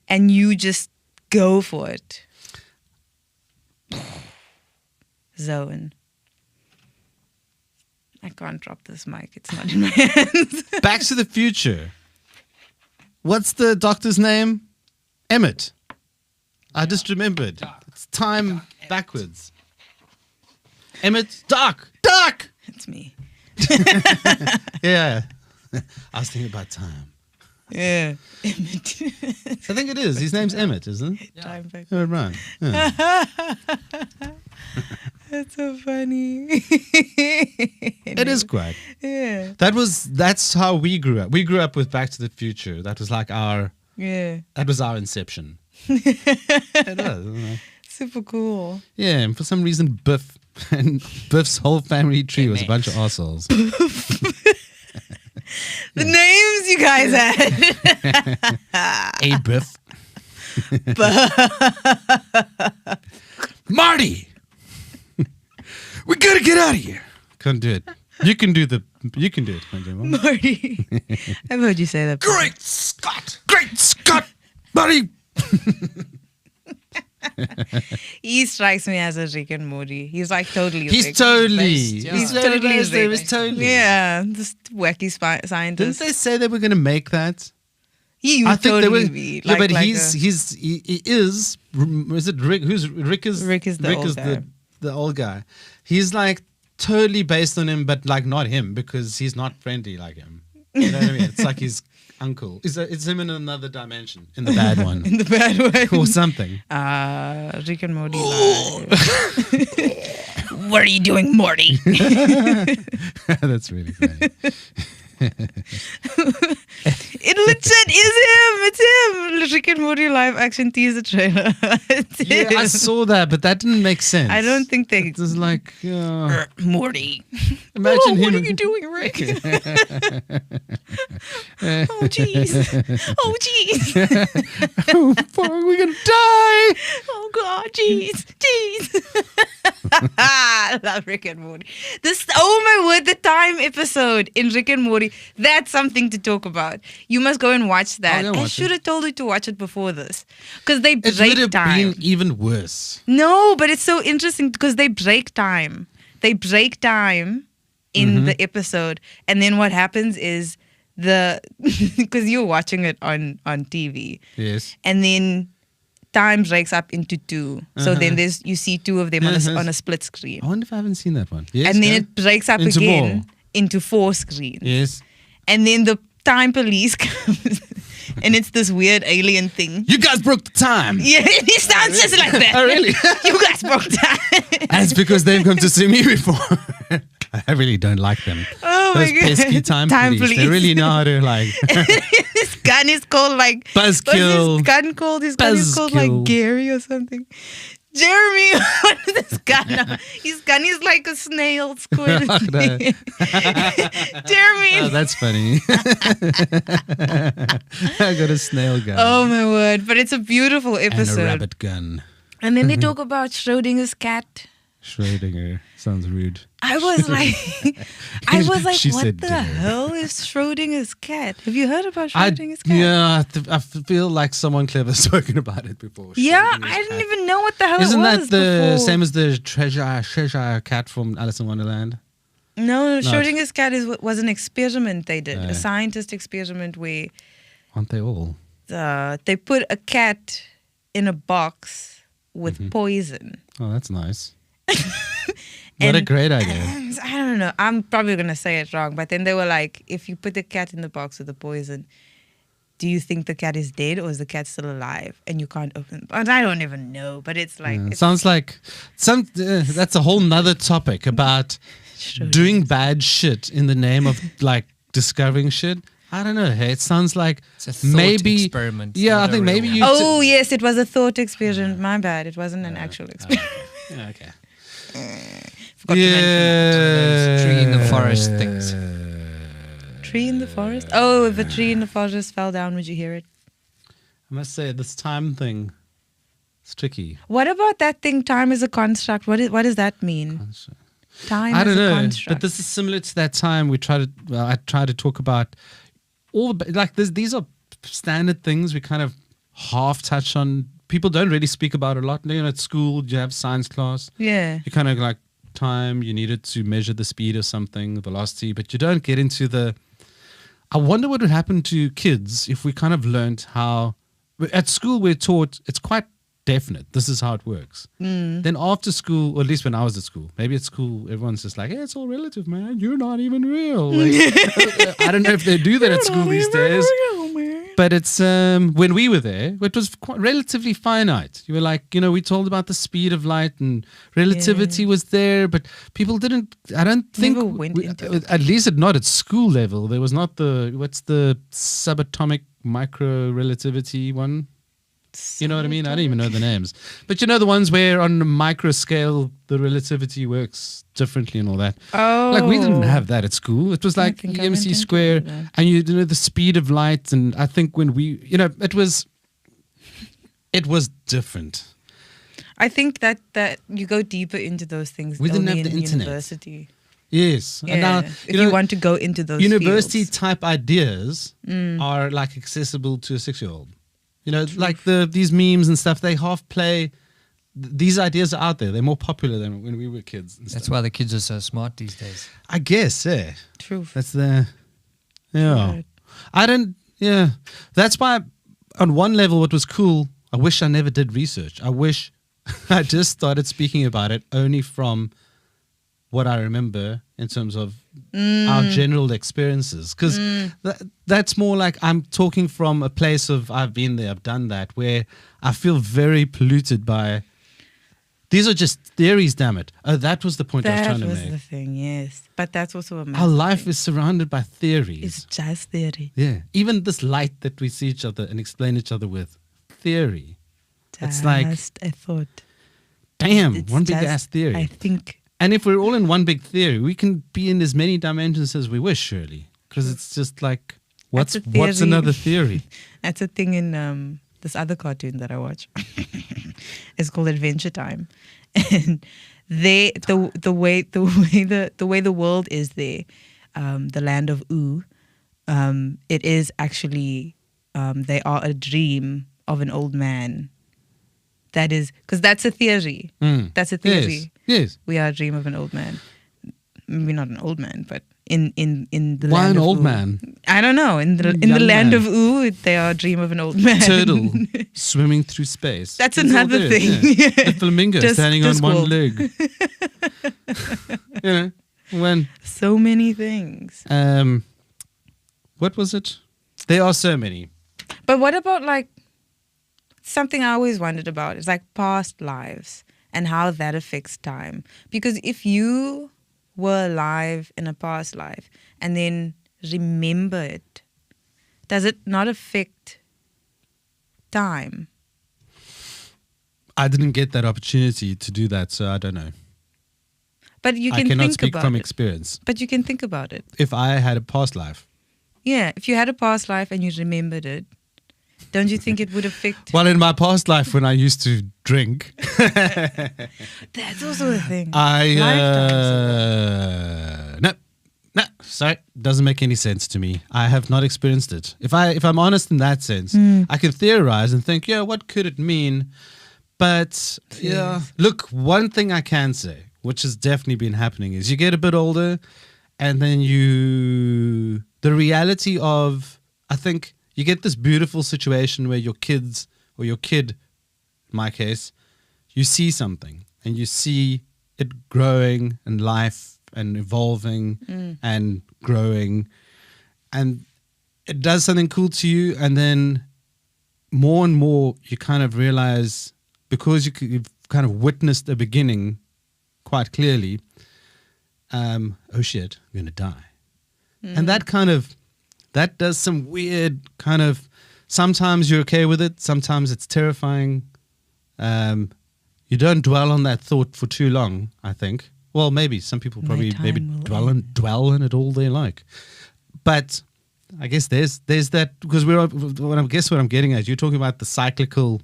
And you just go for it. Zone. I can't drop this mic. It's not in my hands. Back to the Future. What's the doctor's name? Emmett. I just remembered. It's time backwards. Emmett. Doc. It's me. Yeah. I was thinking about time. Yeah. Emmett. I think it is. His name's Emmett, isn't it? Time back. Oh, right. Yeah. That's so funny. It is quite. Yeah. That's how we grew up. We grew up with Back to the Future. That was like that was our inception. It was, isn't it? Super cool. Yeah, and for some reason Biff and Biff's whole family tree was a bunch of arseholes. The names you guys had. Hey, Biff. Marty! We gotta get out of here. Couldn't do it. You can do it. Marty. I've heard you say that before. Great Scott! Marty! He strikes me as a Rick and Morty. He's like totally He's Rick. totally. He's totally Rick. Rick. Totally. Yeah, this wacky scientist. Didn't they say they were going to make that? He would totally be. Yeah, but he is. Is it Rick? Who's Rick? Rick is the old guy. The old guy. He's like totally based on him, but like not him, because he's not friendly like him. You know what I mean? It's like his uncle. It's him in another dimension, in the bad one. In the bad one. Or something. Rick and Morty live. What are you doing, Morty? That's really funny. It legit is him. It's him. Rick and Morty live action teaser trailer. Yeah, I saw that, but that didn't make sense. I don't think they. It was like Morty. Imagine him. What are you doing, Rick? Oh jeez. Oh jeez. Oh fuck, we're gonna die. Oh god, jeez. I love Rick and Morty. Oh my word, the time episode in Rick and Morty. That's something to talk about. You must go and watch that. I should have told you to watch it before this, because they break time. It would have been even worse. No, but it's so interesting because they break time. They break time in the episode, and then what happens is because you're watching it on TV. Yes. And then time breaks up into two. So then you see two of them on a split screen. I wonder if I haven't seen that one. Yes, and then it breaks up again into 4 screens. Yes. And then the time police comes, and it's this weird alien thing. You guys broke the time. Yeah, he sounds just like that. Oh, really? You guys broke time. That's because they've come to see me before. I really don't like them. Oh Those my god. pesky time police. They really know how to like. His gun is called like Buzzkill. His gun is called like Gary or something. Jeremy, what is this gun? His gun is like a snail squid. Jeremy. Oh, that's funny. I got a snail gun. Oh my word. But it's a beautiful episode. And a rabbit gun. And then they talk about Schrodinger's cat. Schrödinger. Sounds rude. I was like, She what said the dinner. hell is Schrodinger's cat? Have you heard about Schrodinger's cat? Yeah, I feel like someone clever spoken about it before. Yeah, I didn't even know what the hell Isn't it that was the before. same as the Cheshire cat from Alice in Wonderland? No, Schrodinger's cat was an experiment they did, a scientist experiment where Aren't they all? they put a cat in a box with poison. Oh, that's nice. What a great idea. I don't know. I'm probably going to say it wrong, but then they were like, if you put the cat in the box with the poison, do you think the cat is dead or is the cat still alive? And you can't open it. And I don't even know, but it's like... It sounds like that's a whole nother topic about doing bad shit in the name of like discovering shit. I don't know. Hey, it sounds like It's a thought maybe experiment. Yeah, not I think a maybe real you. one. Oh, yes, it was a thought experiment. My bad. It wasn't an actual experiment. Yeah, okay. Forgot to mention Those tree in the forest things. that. Tree in the forest? Oh, if a tree in the forest fell down, would you hear it? I must say, this time thing, it's tricky. What about that thing, time is a construct? What does that mean? Time I is don't a know, construct. but this is similar to that time I try to talk about all the, like this. These are standard things we kind of half touch on. People don't really speak about it a lot. You know, at school, you have science class. Yeah. You kind of like time, you needed to measure the speed of something, velocity, but you don't get into the. I wonder what would happen to kids if we kind of learned how. At school, we're taught it's quite definite. This is how it works. Then after school, or at least when I was at school, maybe at school, everyone's just like, hey, it's all relative, man. You're not even real. Like, I don't know if they do that at school these days. But it's when we were there, it was quite relatively finite. You were like, you know, we told about the speed of light and relativity was there, but people didn't. I don't think Never went into it. at least not at school level. There was not what's the subatomic micro relativity one. You know what I mean? I don't even know the names. But you know the ones where on a micro scale the relativity works differently and all that. Oh. Like we didn't have that at school. It was like think I went EMC into square that. and you know the speed of light, and I think when we, you know, it was different. I think that you go deeper into those things We didn't only have the in internet. university. Yes. Yeah. And now, if you want to go into those university fields. type ideas are like accessible to a 6-year-old. You know, like these memes and stuff, they half play. These ideas are out there. They're more popular than when we were kids. And That's stuff. why the kids are so smart these days. I guess, yeah. True. That's the, yeah. Right. I don't, yeah. That's why, on one level, what was cool, I wish I never did research. I wish I just started speaking about it only from what I remember in terms of our general experiences. Because that's more like I'm talking from a place of I've been there, I've done that, where I feel very polluted by, these are just theories, damn it. Oh, that was the point I was That trying to was make. the thing, yes. But that's also a Our massive life thing. is surrounded by theories. It's just theory. Yeah. Even this light that we see each other and explain each other with, theory. It's like, Just a thought. damn, It's one big just, ass theory. I think. And if we're all in one big theory, we can be in as many dimensions as we wish, surely. Because it's just like, what's That's a theory. another theory? That's a thing in this other cartoon that I watch. It's called Adventure Time, and the way the world is there, the land of Oo, it is actually they are a dream of an old man. That is because that's a theory. That's a theory. Yes. We are a dream of an old man. Maybe not an old man, but in the Why land an of old Oo. man? I don't know. In the Young land man. of Oo, they are a dream of an old man. Turtle swimming through space. That's It's all another there, thing. yeah. The flamingo Just- standing on just one world. leg. You know, when So many things. what was it? There are so many. But what about like something I always wondered about is like past lives and how that affects time. Because if you were alive in a past life and then remember it, does it not affect time? I didn't get that opportunity to do that, so I don't know. But you I can cannot think speak about from it. experience. But you can think about it. If I had a past life. Yeah, if you had a past life and you remembered it, don't you think it would affect? Well, in my past life when I used to drink, That's also a thing. no, sorry, doesn't make any sense to me. I have not experienced it. If I'm honest in that sense, I can theorize and think, yeah, what could it mean? But yeah, look, one thing I can say, which has definitely been happening, is you get a bit older, and then the reality of, I think you get this beautiful situation where your kids or your kid, in my case, you see something and you see it growing and life and evolving and growing, and it does something cool to you, and then more and more you kind of realize, because you've kind of witnessed a beginning quite clearly, oh shit, I'm going to die. And that does some weird kind of, sometimes you're okay with it, sometimes it's terrifying. you don't dwell on that thought for too long, I think. Well, maybe some people My probably time maybe will dwell on it all they like. But I guess there's that, because what I'm getting at, you're talking about the cyclical.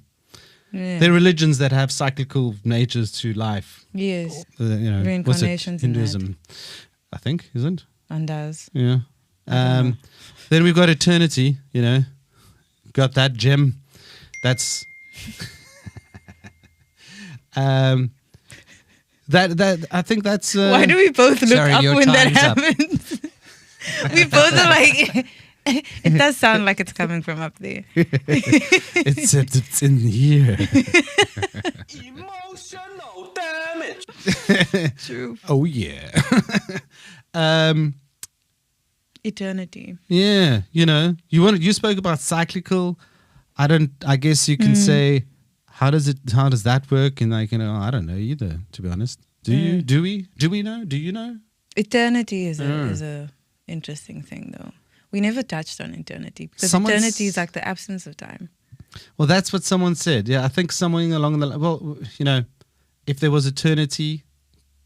Yeah. There are religions that have cyclical natures to life. Yes. What's Reincarnations it? and that. Hinduism, I think, isn't it? And does. Yeah. don't know. Then we've got eternity. Got that gem. That's that I think that's. Why do we both look Sorry, up your when that time's up. happens? We both are like, it does sound like it's coming from up there. it's in here. Emotional damage. True. Oh yeah. Eternity. Yeah, you spoke about cyclical. I guess you can say, how does that work? And I don't know either, to be honest. Do you? Do we know? Do you know? Eternity is a interesting thing, though. We never touched on eternity, because eternity is like the absence of time. Well, that's what someone said. Yeah, I think something along the if there was eternity,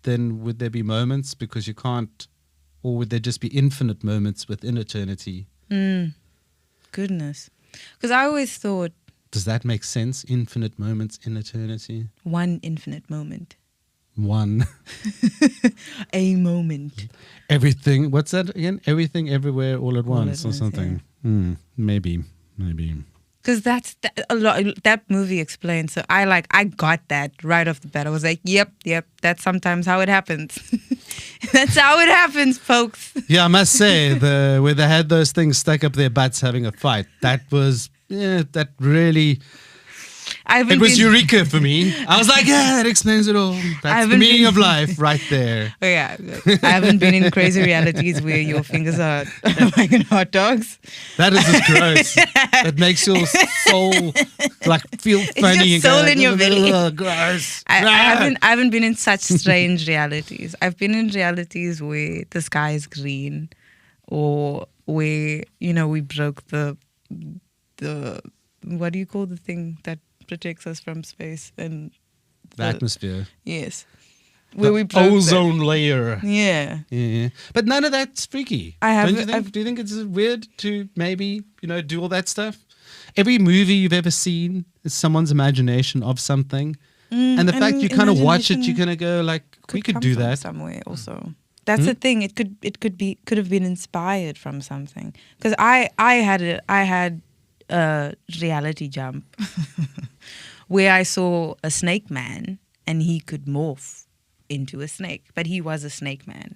then would there be moments? Because you can't, or would there just be infinite moments within eternity? Goodness. Because I always thought Does that make sense? Infinite moments in eternity? one infinite moment. One. A moment. Everything. What's that again? Everything, everywhere, all at All once, at or once, something. Maybe. Because a lot. That movie explains. So I got that right off the bat. I was like, yep. That's sometimes how it happens. That's how it happens, folks. Yeah, I must say, where they had those things stuck up their butts having a fight, that was, that really, it was eureka for me. I was like, yeah, that explains it all. That's the meaning of life right there. Oh, yeah. I haven't been in crazy realities where your fingers are like in hot dogs. That is just gross. That makes your soul feel funny. It's your soul in your belly. Gross. I haven't been in such strange realities. I've been in realities where the sky is green, or where we broke the what do you call the thing that protects us from space and The atmosphere. Yes. Where The we broke ozone layer. Yeah. But none of that's freaky. Don't you think? Do you think it's weird to maybe, do all that stuff? Every movie you've ever seen is someone's imagination of something. And the fact you kind of watch it, you're going to go we could do that. Somewhere also. That's the thing. It could have been inspired from something. Because I had a reality jump where I saw a snake man and he could morph into a snake, but he was a snake man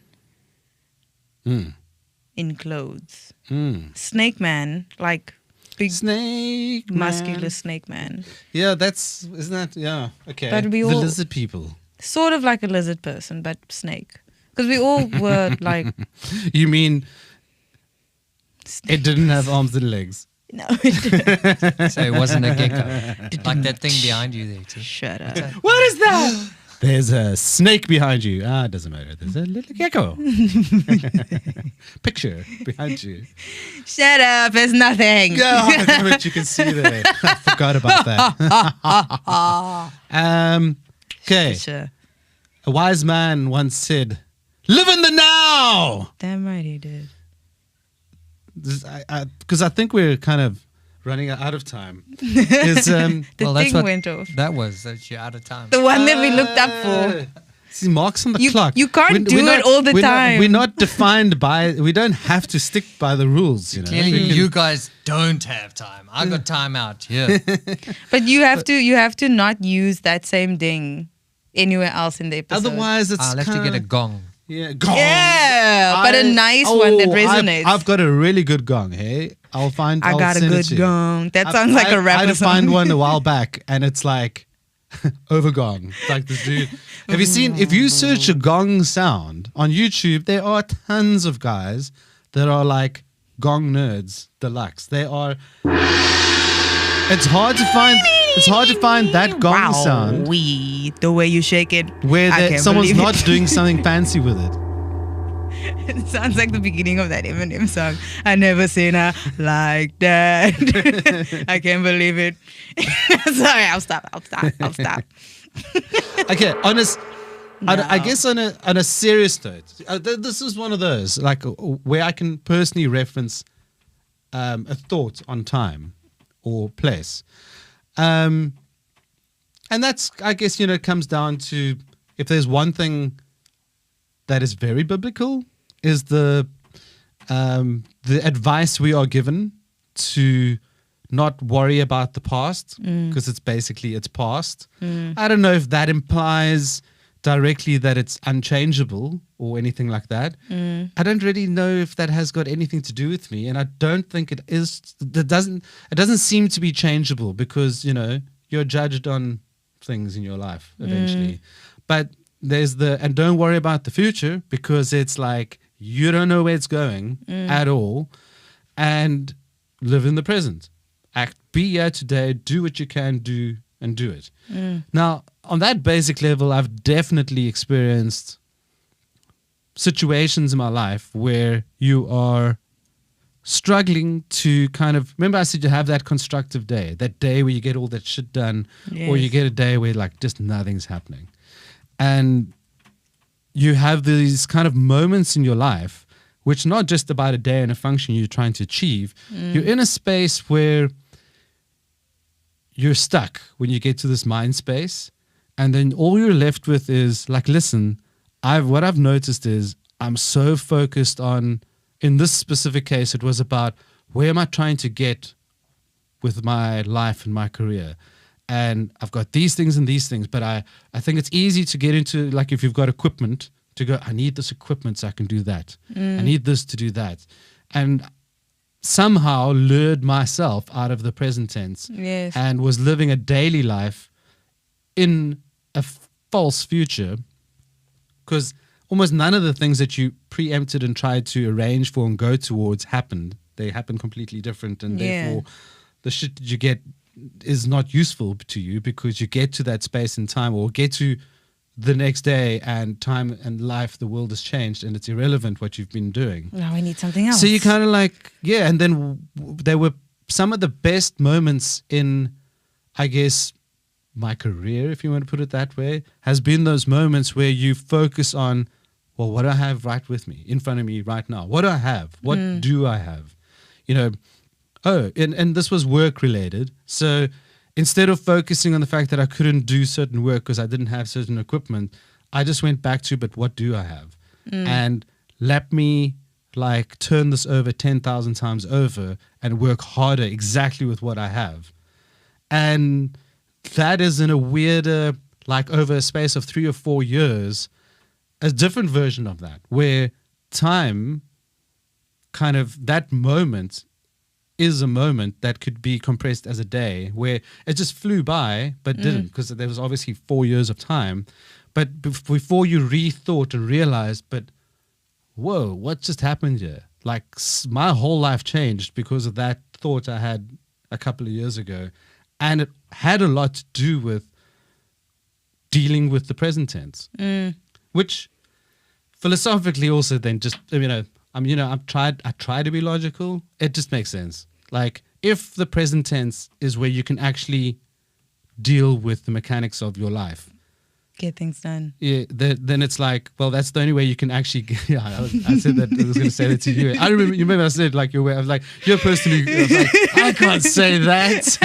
in clothes. Snake man, like big snake muscular man. Snake man. Yeah, isn't that, yeah, okay. But we the all- lizard people. Sort of like a lizard person, but snake. Because we all were like... You mean it didn't have arms and legs? No, it didn't. So it wasn't a gecko. Like that thing behind you there, too. Shut up. What is that? There's a snake behind you. It doesn't matter. There's a little gecko. Picture behind you. Shut up, it's nothing. Oh, damn it, you can see there. I forgot about that. Okay. Sure. A wise man once said, live in the now. Damn right he did. Because I think we're kind of running out of time. That's The that's thing what went off. that was. That you're out of time. The one that we looked up for. See, marks on the You- clock. you can't do it all the time. We're not defined by, we don't have to stick by the rules. Clearly, We can- you guys don't have time. I got time out here. But you have to not use that same ding anywhere else in the episode. Otherwise, it's I'll have to get a gong. Yeah, gong. Yeah, but a nice one that resonates. I've got a really good gong, hey? I I'll got a send it good to you. gong. That sounds like a rapper I song. found one a while back, and it's like over gong. It's like this dude. If you search a gong sound on YouTube, there are tons of guys that are like gong nerds deluxe. They are. It's hard to find that gong sound the way you shake it. where I can't someone's believe not it. doing something fancy with it. It sounds like the beginning of that Eminem song. I never seen her like that. I can't believe it. Sorry, I'll stop. Okay, I guess on a serious note, this is one of those like where I can personally reference a thought on time or place, and that's, I guess, it comes down to, if there's one thing that is very biblical, is the advice we are given to not worry about the past, because it's past. I don't know if that implies directly that it's unchangeable or anything like that. I don't really know if that has got anything to do with me, and I don't think it is. It doesn't seem to be changeable, because you're judged on things in your life eventually. But there's and don't worry about the future, because it's like you don't know where it's going at all, and live in the present. Be here today, do what you can do, and do it. Now, on that basic level, I've definitely experienced situations in my life where you are struggling to kind of, remember I said you have that constructive day, that day where you get all that shit done, or you get a day where like just nothing's happening. And you have these kind of moments in your life, which not just about a day and a function you're trying to achieve. You're in a space where you're stuck when you get to this mind space, and then all you're left with is like, listen, what I've noticed is I'm so focused on, in this specific case, it was about where am I trying to get with my life and my career. And I've got these things and these things, but I think it's easy to get into, like, if you've got equipment, to go, I need this equipment so I can do that. I need this to do that. And somehow lured myself out of the present tense and was living a daily life in a false future, because almost none of the things that you preempted and tried to arrange for and go towards happened. They happened completely different, and therefore the shit that you get is not useful to you, because you get to that space in time, or get to the next day, and time and life, the world has changed, and it's irrelevant what you've been doing. Now I need something else. So you kind of like, and then there were some of the best moments in, I guess, my career, if you want to put it that way, has been those moments where you focus on, well, what do I have right with me, in front of me right now? What do I have? What do I have? And this was work related. So instead of focusing on the fact that I couldn't do certain work because I didn't have certain equipment, I just went back to, but what do I have? And let me like turn this over 10,000 times over and work harder exactly with what I have. And that is, in a weirder, like over a space of 3 or 4 years, a different version of that, where time, kind of that moment, is a moment that could be compressed as a day, where it just flew by but didn't, because there was obviously 4 years of time. But before you rethought and realized, but whoa, what just happened here? Like my whole life changed because of that thought I had a couple of years ago, and it had a lot to do with dealing with the present tense, which philosophically also then just, I try to be logical. It just makes sense. Like, if the present tense is where you can actually deal with the mechanics of your life, get things done. Yeah, then it's like, well, that's the only way you can actually. I said that, I was going to say that to you. I remember. You remember I said like I was like, you're a person who. I was like, I can't say that.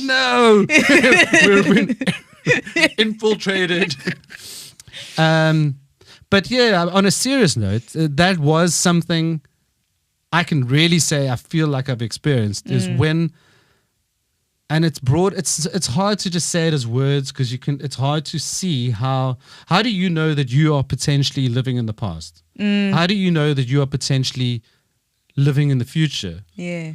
No, we've been infiltrated. But yeah, on a serious note, that was something I can really say I feel like I've experienced, is when, and it's broad, it's hard to just say it as words, because it's hard to see how do you know that you are potentially living in the past? How do you know that you are potentially living in the future? Yeah.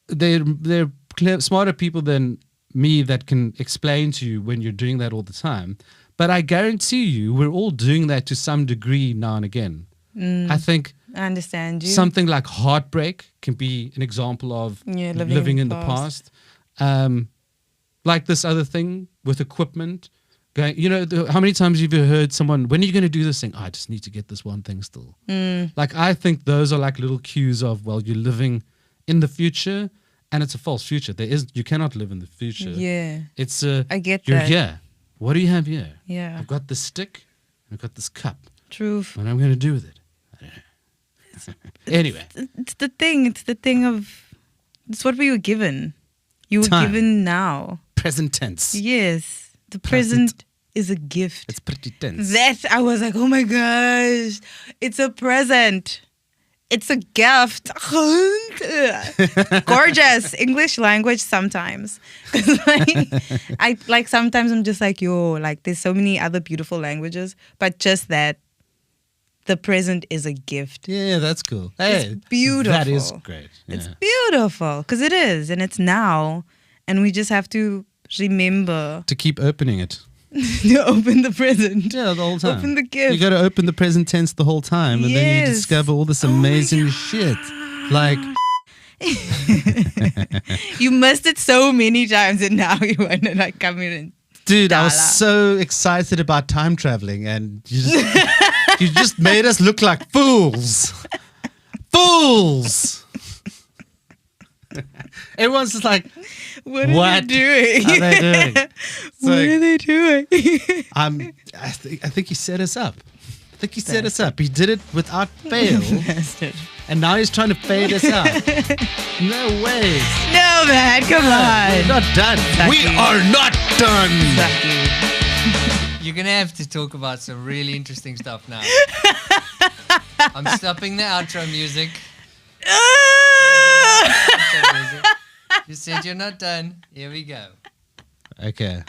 They're smarter people than me that can explain to you when you're doing that all the time. But I guarantee you, we're all doing that to some degree now and again. I think I understand you. Something like heartbreak can be an example of living in the past. Like this other thing with equipment. Going, how many times have you heard someone, when are you going to do this thing? Oh, I just need to get this one thing still. Like, I think those are like little cues of, well, you're living in the future, and it's a false future. You cannot live in the future. Yeah. It's I get you're that. here. what do you have here? Yeah. I've got this stick, and I've got this cup. Truth. What am I going to do with it? I don't know. Anyway. It's the thing. It's the thing of, it's what we were given. You were Time. given now. Present tense. Yes. The Present. present is a gift. It's pretty tense. That I was like, oh my gosh, it's a present. It's a gift. Gorgeous English language sometimes. 'Cause sometimes I'm just like, yo, like there's so many other beautiful languages, but just that the present is a gift. Yeah, that's cool. Hey, It's beautiful. That is great. Yeah. It's beautiful because it is, and it's now, and we just have to remember To keep opening it. to open the present. Yeah, the whole time. Open the gift. You got to open the present tense the whole time, and then you Yes. discover all this Oh my amazing shit. Like, You missed it so many times, and now you want to like come in and dude, I was Dala. so excited about time traveling, and you just made us look like fools. Fools. Everyone's just like, what What are they doing? are they doing? It's What like, are they doing? I think he set us up. I think he set us up. He did it without fail, Bastard. and now he's trying to fade us out. No way. No, man, come We're on. not done. We Exactly. are not done. Exactly. You're going to have to talk about some really interesting stuff now. I'm stopping the outro music. Outro music. You said you're not done. Here we go. Okay.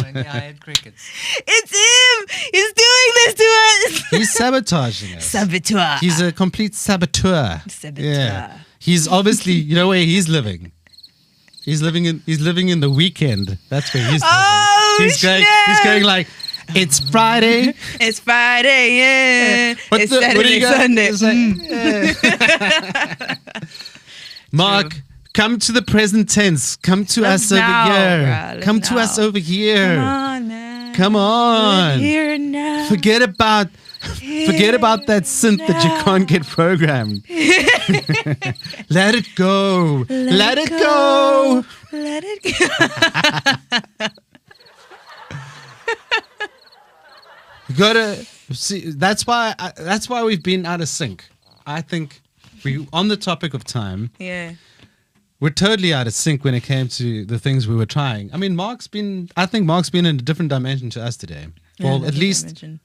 Only I had crickets. It's him. He's doing this to us. He's sabotaging us. Saboteur. He's a complete saboteur. Saboteur. Yeah. He's obviously, you know where he's living. He's living in the weekend. That's where he's living. Oh, He's going like, it's Friday. It's Friday, yeah. What It's the- what do Saturday, you got? Sunday. It's like, Mark, come to the present tense. Come to Let's us over now, here. bruh, let's Come to now. us over here. Come on, man. Come on. Here now. Forget about that synth that you can't get programmed. Let it go. Let it go. Let it go. You gotta see. That's why we've been out of sync. I think we on the topic of time. Yeah. We're totally out of sync when it came to the things we were trying. I mean, I think Mark's been in a different dimension to us today. Well, Yeah, at least. dimension.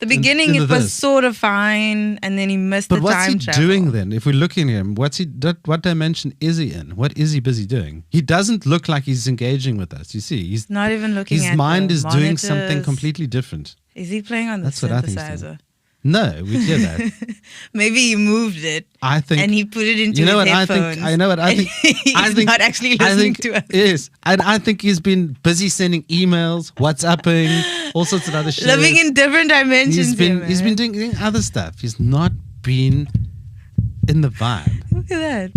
The beginning, into it was this. sort of fine, and then he missed But the what's time he travel. doing then? If we're looking at him, what dimension is he in? What is he busy doing? He doesn't look like he's engaging with us. You see, he's Not even looking his at mind the is doing something monitors. completely different. Is he playing on the That's what I think he's doing. synthesizer? No, we hear that. Maybe he moved it I think. and he put it into You know his what I headphones. think? I know what I think. He's I think not actually I listening think to us. Yes, and I think he's been busy sending emails, WhatsApping, all sorts of other shit. Living in different dimensions. He's been doing other stuff. He's not been in the vibe. Look at that.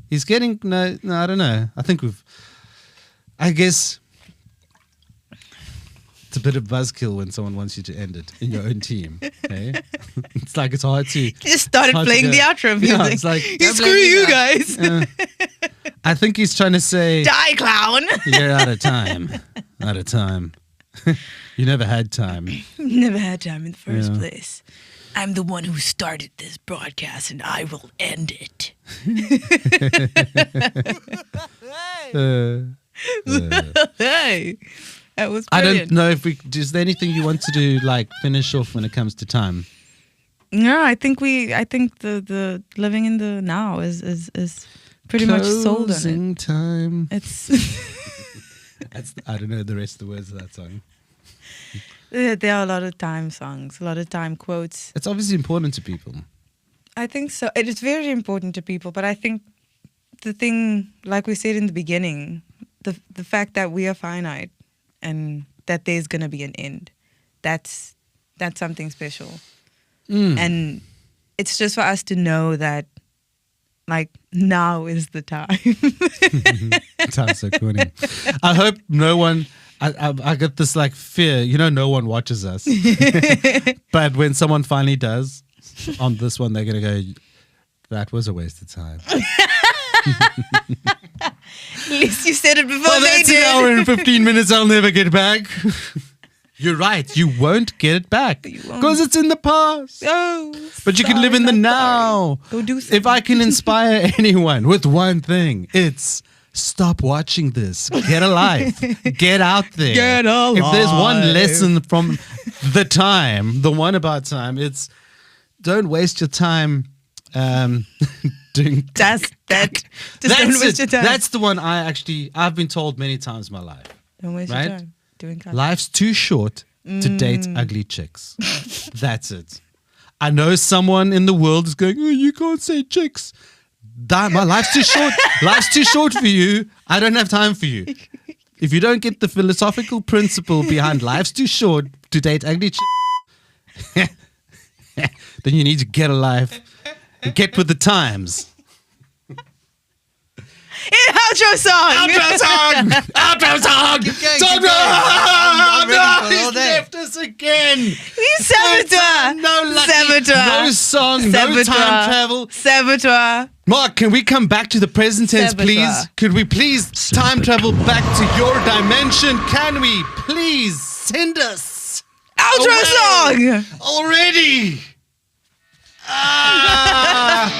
He's getting no. I don't know. I guess it's a bit of buzzkill when someone wants you to end it in your own team. Okay? It's like it's hard to. He just started hard to playing go. the outro music. Yeah, it's like Screw you guys. I think he's trying to say Die, clown. you're out of time. Out of time. You never had time. Never had time in the first Yeah. place. I'm the one who started this broadcast and I will end it. Hey, that was I brilliant. don't know if we. Is there anything you want to do, like finish off when it comes to time? No, I think the living in the now is pretty much sold on it. Closing time. It's I don't know the rest of the words of that song. there are a lot of time songs, a lot of time quotes. It's obviously important to people. I think so. It is very important to people, but I think the thing, like we said in the beginning, the fact that we are finite and that there's gonna be an end, that's something special. And it's just for us to know that, like, now is the time. Sounds so corny. I hope no one. I get this like fear. You know, no one watches us. But when someone finally does, on this one, they're gonna go, "That was a waste of time." At least you said it before Well, they that's an did. hour and 15 minutes I'll never get back. You're right. You won't get it back. You won't. Because it's in the past. Oh, But you can live in the now. Go do something. If I can inspire anyone with one thing, it's stop watching this. Get a life. Get out there. Get alive. If there's one lesson from the one about time, it's don't waste your time doing Just that. Just don't That's waste it. your time. That's the one I've been told many times in my life. Don't waste right? your time doing colour. Life's too short to date ugly chicks. That's it. I know someone in the world is going, oh, you can't say chicks. My life's too short. Life's too short for you. I don't have time for you. If you don't get the philosophical principle behind life's too short to date ugly chicks, then you need to get a life and get with the times. Outro song. Outro song! Outro song! Keep going, Song! keep going. I'm ready No, for all he's day. left us again. You saboteur. No lucky, Saboteur. no song, no Saboteur. time travel. Saboteur. Mark, can we come back to the present tense, Saboteur. please? Could we please time travel back to your dimension? Can we please send us Outro away song. already?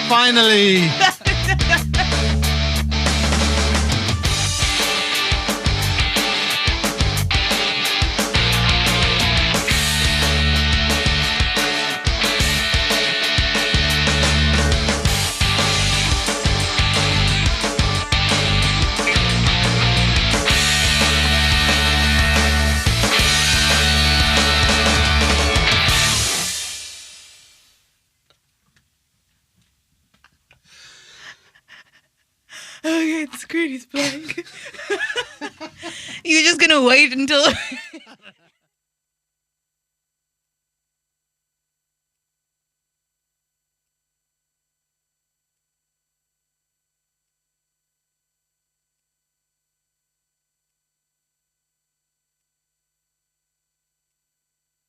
Finally. Okay, the screen is blank. You're just gonna wait until